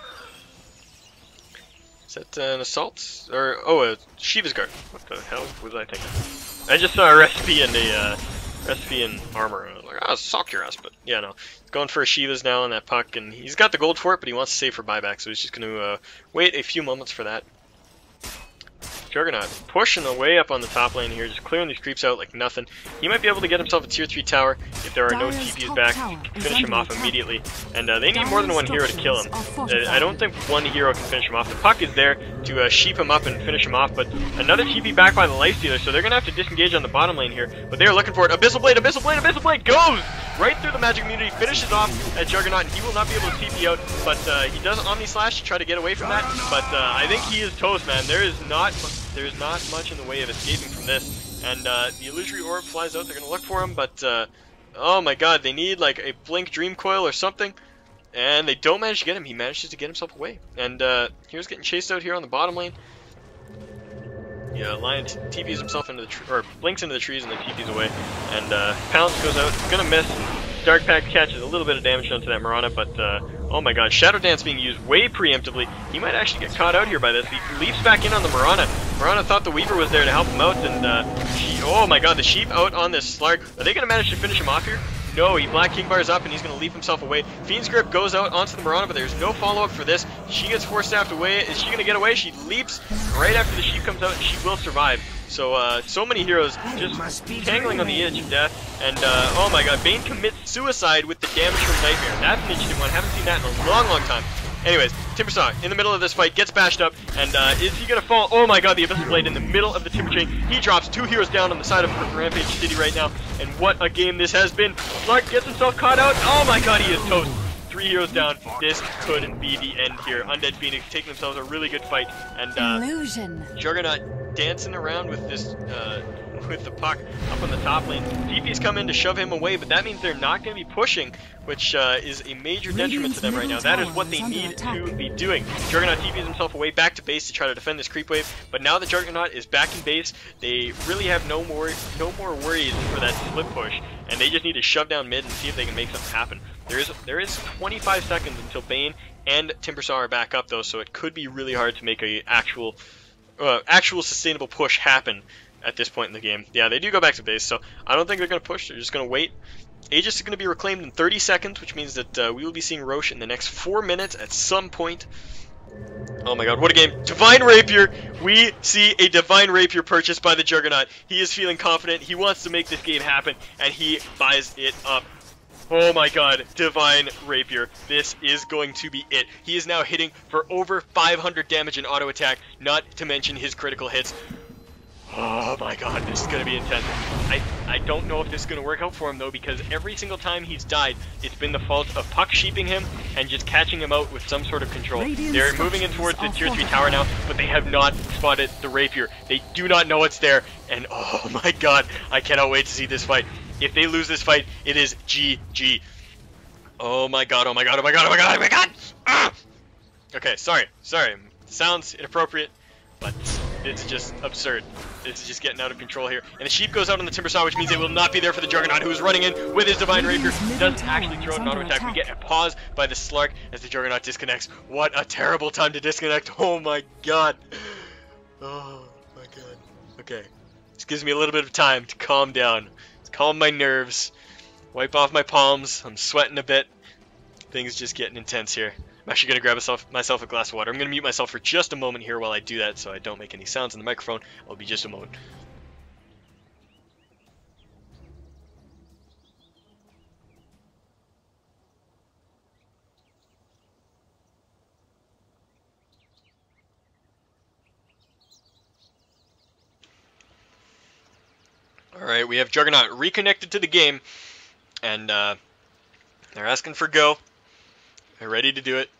Is that an assault? Or, oh, a Shiva's Guard. What the hell was I thinking? I just saw a recipe and a recipe and armor, and I was like, oh, sock your ass, but yeah, no. Going for a Shiva's now on that puck, and he's got the gold for it, but he wants to save for buyback, so he's just going to wait a few moments for that. Juggernaut pushing away up on the top lane here, just clearing these creeps out like nothing. He might be able to get himself a tier 3 tower if there are no TPs back, finish him off immediately. And they need more than one hero to kill him. I don't think one hero can finish him off. The puck is there to sheep him up and finish him off, but another TP back by the Lifestealer, so they're going to have to disengage on the bottom lane here. But they're looking for it. Abyssal Blade, Abyssal Blade, Abyssal Blade goes right through the magic immunity, finishes off at Juggernaut, and he will not be able to TP out, but he does Omni Slash to try to get away from that, but I think he is toast, man. There is not much in the way of escaping from this, and the illusory orb flies out. They're gonna look for him, but oh my god, they need like a blink dream coil or something, and they don't manage to get him. He manages to get himself away, and here's getting chased out here on the bottom lane. Yeah, Lion TPs himself into the or blinks into the trees and then TPs away, and Pounce goes out, gonna miss. Dark Pact catches a little bit of damage onto that Mirana, but oh my god, Shadow Dance being used way preemptively. He might actually get caught out here by this. He leaps back in on the Mirana. Mirana thought the Weaver was there to help him out, and oh my god, the sheep out on this Slark. Are they going to manage to finish him off here? No, he Black King bars up and he's going to leap himself away. Fiend's Grip goes out onto the Mirana, but there's no follow-up for this. She gets force staffed away. Is she going to get away? She leaps right after the sheep comes out, and she will survive. So, so many heroes just tangling on the edge of death, and oh my god, Bane commits suicide with the damage from Nightmare. That's an interesting one. Haven't seen that in a long, long time. Anyways, Timbersaw in the middle of this fight gets bashed up, and is he gonna fall? Oh my god, the Abyssal Blade in the middle of the Timber Chain. He drops 2 heroes down on the side of Rampage City right now, and what a game this has been. Slark gets himself caught out. Oh my god, he is toast. 3 heroes down. This could be the end here. Undead Phoenix taking themselves a really good fight, and Juggernaut dancing around with this with the puck up on the top lane. TP's come in to shove him away, but that means they're not going to be pushing, which is a major detriment to them right now. That is what they need to be doing. Juggernaut TP's himself away back to base to try to defend this creep wave, but now that Juggernaut is back in base, they really have no more worries for that split push, and they just need to shove down mid and see if they can make something happen. There is 25 seconds until Bane and Timbersaw are back up though, so it could be really hard to make a actual sustainable push happen at this point in the game. Yeah, they do go back to base, so I don't think they're going to push. They're just going to wait. Aegis is going to be reclaimed in 30 seconds, which means that we will be seeing Roche in the next 4 minutes at some point. Oh my god, what a game. Divine Rapier! We see a Divine Rapier purchased by the Juggernaut. He is feeling confident. He wants to make this game happen, and he buys it up. Oh my god, Divine Rapier. This is going to be it. He is now hitting for over 500 damage in auto attack, not to mention his critical hits. Oh my god, this is going to be intense. I don't know if this is going to work out for him though, because every single time he's died, it's been the fault of Puck sheeping him and just catching him out with some sort of control. They're moving in towards the tier 3 tower now, but they have not spotted the Rapier. They do not know it's there, and oh my god, I cannot wait to see this fight. If they lose this fight, it is GG. Oh my god, oh my god, oh my god, oh my god, oh my god! Ah! Okay, sorry. Sounds inappropriate, but it's just absurd. This is just getting out of control here. And the sheep goes out on the Timbersaw, which means it will not be there for the Juggernaut, who is running in with his Divine Rapier. Doesn't actually throw an auto attack. We get a pause by the Slark as the Juggernaut disconnects. What a terrible time to disconnect. Oh my god. Oh my god. Okay. This gives me a little bit of time to calm down. Calm my nerves. Wipe off my palms. I'm sweating a bit. Things just getting intense here. I'm actually going to grab myself a glass of water. I'm going to mute myself for just a moment here while I do that so I don't make any sounds in the microphone. It'll be just a moment. Alright, we have Juggernaut reconnected to the game, and they're asking for go. They're ready to do it.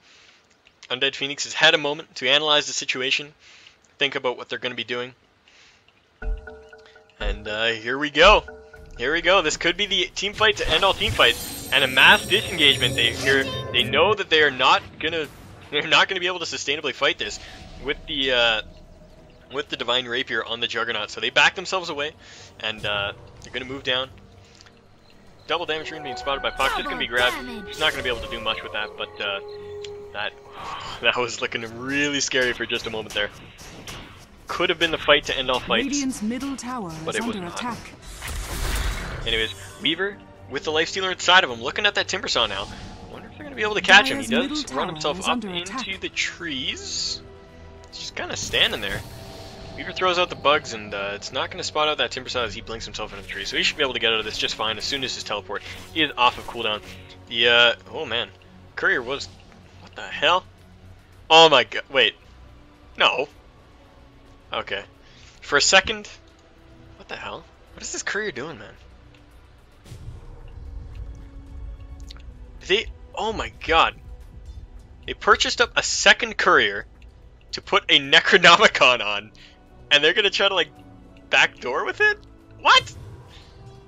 Undead Phoenix has had a moment to analyze the situation, think about what they're going to be doing. And here we go. Here we go. This could be the team fight to end all team fights, and a mass disengagement. They know that they're not gonna be able to sustainably fight this with the Divine Rapier on the Juggernaut. So they back themselves away, and they're gonna move down. Double damage rune being spotted by Puck, just gonna be grabbed. He's not gonna be able to do much with that, but that was looking really scary for just a moment there. Could have been the fight to end all fights,
Radiant's middle tower
but
is
it was
under
not.
attack.
Anyways, Weaver with the Lifestealer inside of him, looking at that Timbersaw now. Wonder if they're gonna be able to catch him. He does run himself up into the trees. He's just kind of standing there. Weaver throws out the bugs, and it's not going to spot out that Timbersaw as he blinks himself into the tree. So he should be able to get out of this just fine as soon as his teleport is off of cooldown. The, oh man. Courier was... What the hell? Oh my god. Wait. No. Okay. For a second... What the hell? What is this Courier doing, man? Oh my god. They purchased up a second Courier to put a Necronomicon on. And they're gonna try to, like, backdoor with it? What?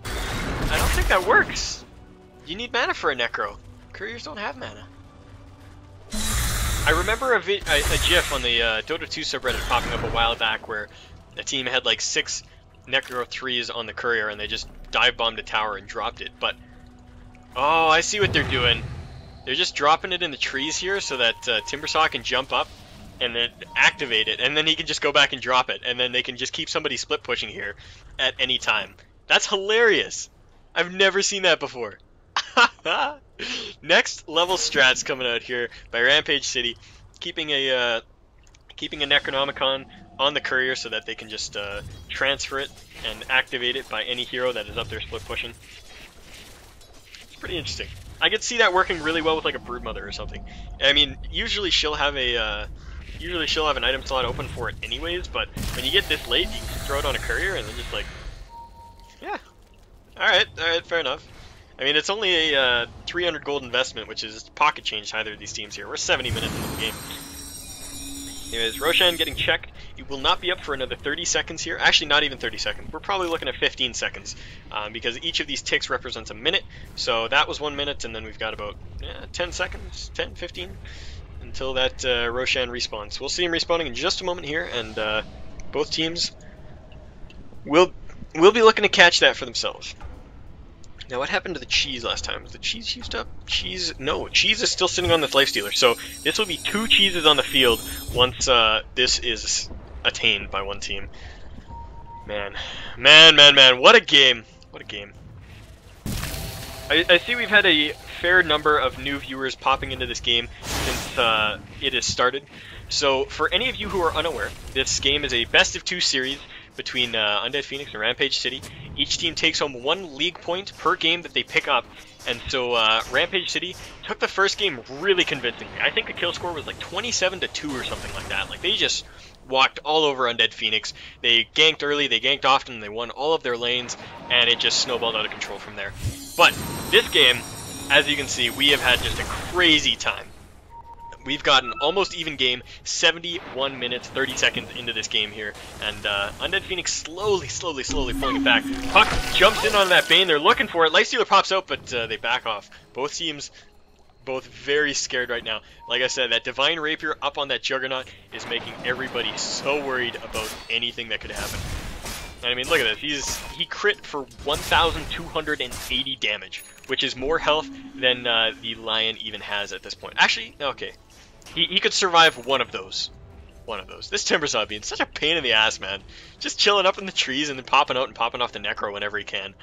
I don't think that works. You need mana for a Necro. Couriers don't have mana. I remember a GIF on the Dota 2 subreddit popping up a while back where a team had, like, 6 Necro 3s on the Courier and they just dive-bombed a tower and dropped it. But, oh, I see what they're doing. They're just dropping it in the trees here so that Timbersaw can jump up and then activate it, and then he can just go back and drop it, and then they can just keep somebody split pushing here at any time. That's hilarious. I've never seen that before. Next level strats coming out here by Rampage City, keeping a Necronomicon on the Courier so that they can just transfer it and activate it by any hero that is up there split pushing. It's pretty interesting. I could see that working really well with like a Broodmother or something. I mean, usually she'll have an item slot open for it anyways, but when you get this late, you can throw it on a Courier and then just like, yeah, alright, fair enough. I mean, it's only a 300 gold investment, which is pocket change to either of these teams here. We're 70 minutes into the game. Anyways, Roshan getting checked. He will not be up for another 30 seconds here. Actually, not even 30 seconds. We're probably looking at 15 seconds because each of these ticks represents a minute. So that was 1 minute, and then we've got about 10 seconds, 10, 15, until that Roshan respawns. We'll see him respawning in just a moment here, and both teams will be looking to catch that for themselves. Now, what happened to the cheese last time? Was the cheese used up? Cheese? No, cheese is still sitting on the lifestealer. So this will be 2 cheeses on the field once this is attained by one team. Man, what a game! What a game! I see we've had a fair number of new viewers popping into this game since it has started. So for any of you who are unaware, this game is a best of 2 series between Undead Phoenix and Rampage City. Each team takes home 1 league point per game that they pick up, and so Rampage City took the first game really convincingly. I think the kill score was like 27-2 or something like that. Like, they just walked all over Undead Phoenix. They ganked early, they ganked often, they won all of their lanes, and it just snowballed out of control from there. But this game, as you can see, we have had just a crazy time. We've got an almost even game, 71 minutes, 30 seconds into this game here, and Undead Phoenix slowly pulling it back. Puck jumps in on that Bane, they're looking for it, Lifestealer pops out, but they back off. Both teams, both very scared right now. Like I said, that Divine Rapier up on that Juggernaut is making everybody so worried about anything that could happen. And I mean, look at this, he crit for 1,280 damage, which is more health than the Lion even has at this point. Actually, okay. He could survive one of those. This Timbersaw being such a pain in the ass, man. Just chilling up in the trees and then popping out and popping off the Necro whenever he can.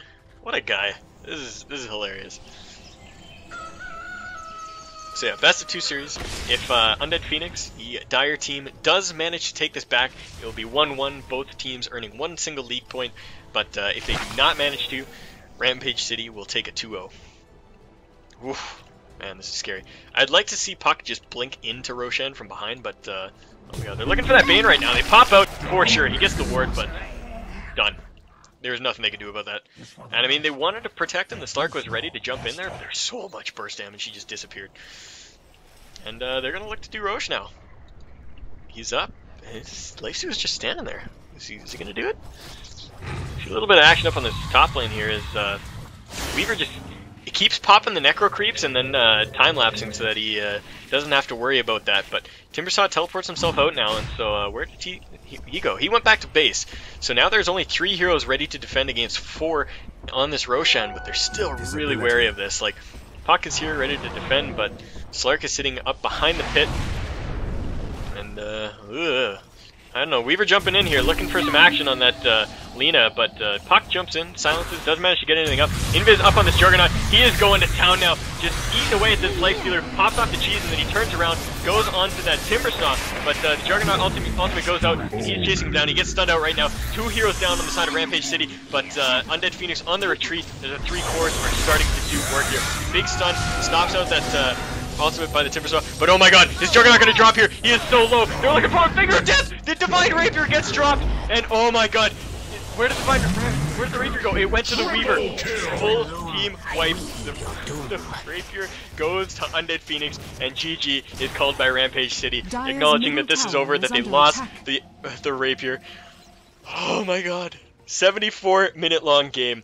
What a guy. This is hilarious. So yeah, best of 2 series. If Undead Phoenix, the Dire team, does manage to take this back, it will be 1-1, both teams earning 1 single league point. But if they do not manage to, Rampage City will take a 2-0. Oof. Man, this is scary. I'd like to see Puck just blink into Roshan from behind, but oh my god, they're looking for that Bane right now. They pop out for sure. He gets the ward, but done. There's nothing they can do about that. And I mean, they wanted to protect him. The Slark was ready to jump in there, but there's so much burst damage, he just disappeared. And they're gonna look to do Roche now. He's up. His Lacey was just standing there. Is he gonna do it? A little bit of action up on this top lane here is Weaver just keeps popping the Necro creeps and then time-lapsing so that he doesn't have to worry about that. But Timbersaw teleports himself out now, and so where did he go? He went back to base. So now there's only 3 heroes ready to defend against 4 on this Roshan, but they're still really wary of this. Like, Puck is here ready to defend, but Slark is sitting up behind the pit. And, I don't know, Weaver jumping in here, looking for some action on that Lena, but Puck jumps in, silences, doesn't manage to get anything up. Invis up on this Juggernaut, he is going to town now, just eating away at this Lifestealer, pops off the cheese, and then he turns around, goes onto that Timbersaw, but the Juggernaut ultimate goes out, and he's chasing him down, he gets stunned out right now. 2 heroes down on the side of Rampage City, but Undead Phoenix on the retreat. The 3 cores are starting to do work here. Big stun, stops out that ultimate by the Timbersaw, but oh my god, is Juggernaut gonna drop here? He is so low. They're looking for a Finger of Death! The Divine Rapier gets dropped, and oh my god, where did the Rapier go? It went to the Weaver. Full team wipe. The Rapier goes to Undead Phoenix, and GG is called by Rampage City, acknowledging that this is over, that they lost the Rapier. Oh my god. 74-minute long game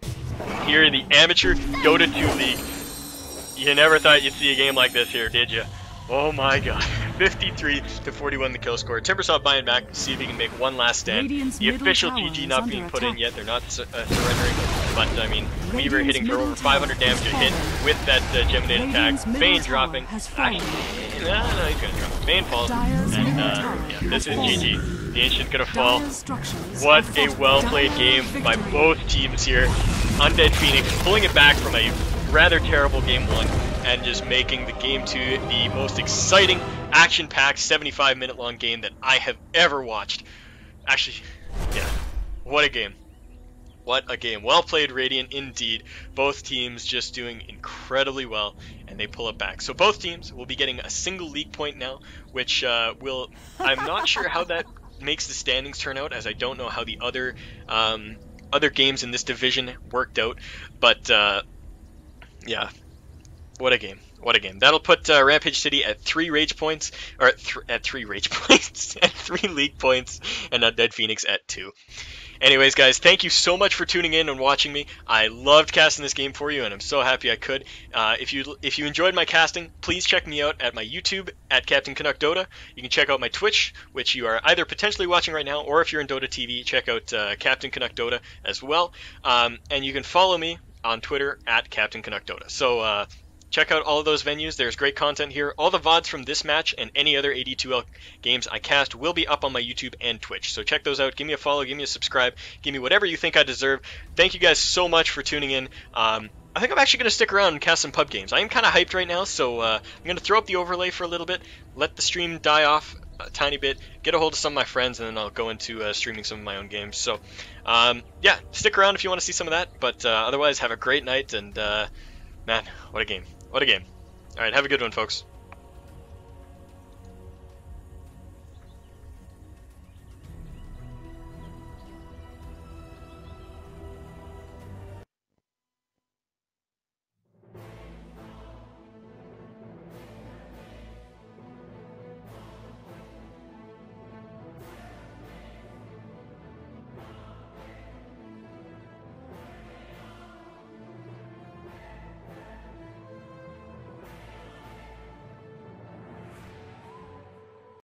here in the Amateur Dota 2 League. You never thought you'd see a game like this here, did you? Oh my god. 53-41 the kill score. Timbersaw buying back, see if he can make one last stand. The official GG not being put in yet. They're not surrendering. But, I mean, Weaver hitting for over 500 damage a hit with that Geminated attack. Vayne dropping. Actually, no, he's going to drop. Vayne falls. And, yeah, this is GG. The Ancient's going to fall. What a well-played game by both teams here. Undead Phoenix pulling it back from a rather terrible game 1 and just making the game 2 the most exciting, action-packed, 75-minute long game that I have ever watched. Actually, yeah, what a game. What a game. Well played, Radiant, indeed. Both teams just doing incredibly well, and they pull it back. So both teams will be getting a single league point now, which will... I'm not sure how that makes the standings turn out, as I don't know how the other games in this division worked out, but... Yeah, what a game. What a game. That'll put Rampage City at 3 rage points, or at 3 rage points, at 3 league points, and Undead Phoenix at 2. Anyways, guys, thank you so much for tuning in and watching me. I loved casting this game for you, and I'm so happy I could. If you enjoyed my casting, please check me out at my YouTube at Cptn.Canuck Dota. You can check out my Twitch, which you are either potentially watching right now, or if you're in Dota TV, check out Cptn.Canuck Dota as well. And you can follow me on Twitter at Cptn.Canuck Dota. So check out all of those venues. There's great content here. All the VODs from this match and any other AD2L games I cast will be up on my YouTube and Twitch. So check those out. Give me a follow. Give me a subscribe. Give me whatever you think I deserve. Thank you guys so much for tuning in. I think I'm actually going to stick around and cast some pub games. I am kind of hyped right now, so I'm going to throw up the overlay for a little bit, let the stream die off a tiny bit, get a hold of some of my friends, and then I'll go into streaming some of my own games. So, yeah, stick around if you want to see some of that. But otherwise, have a great night, and man, what a game. What a game. All right, have a good one, folks.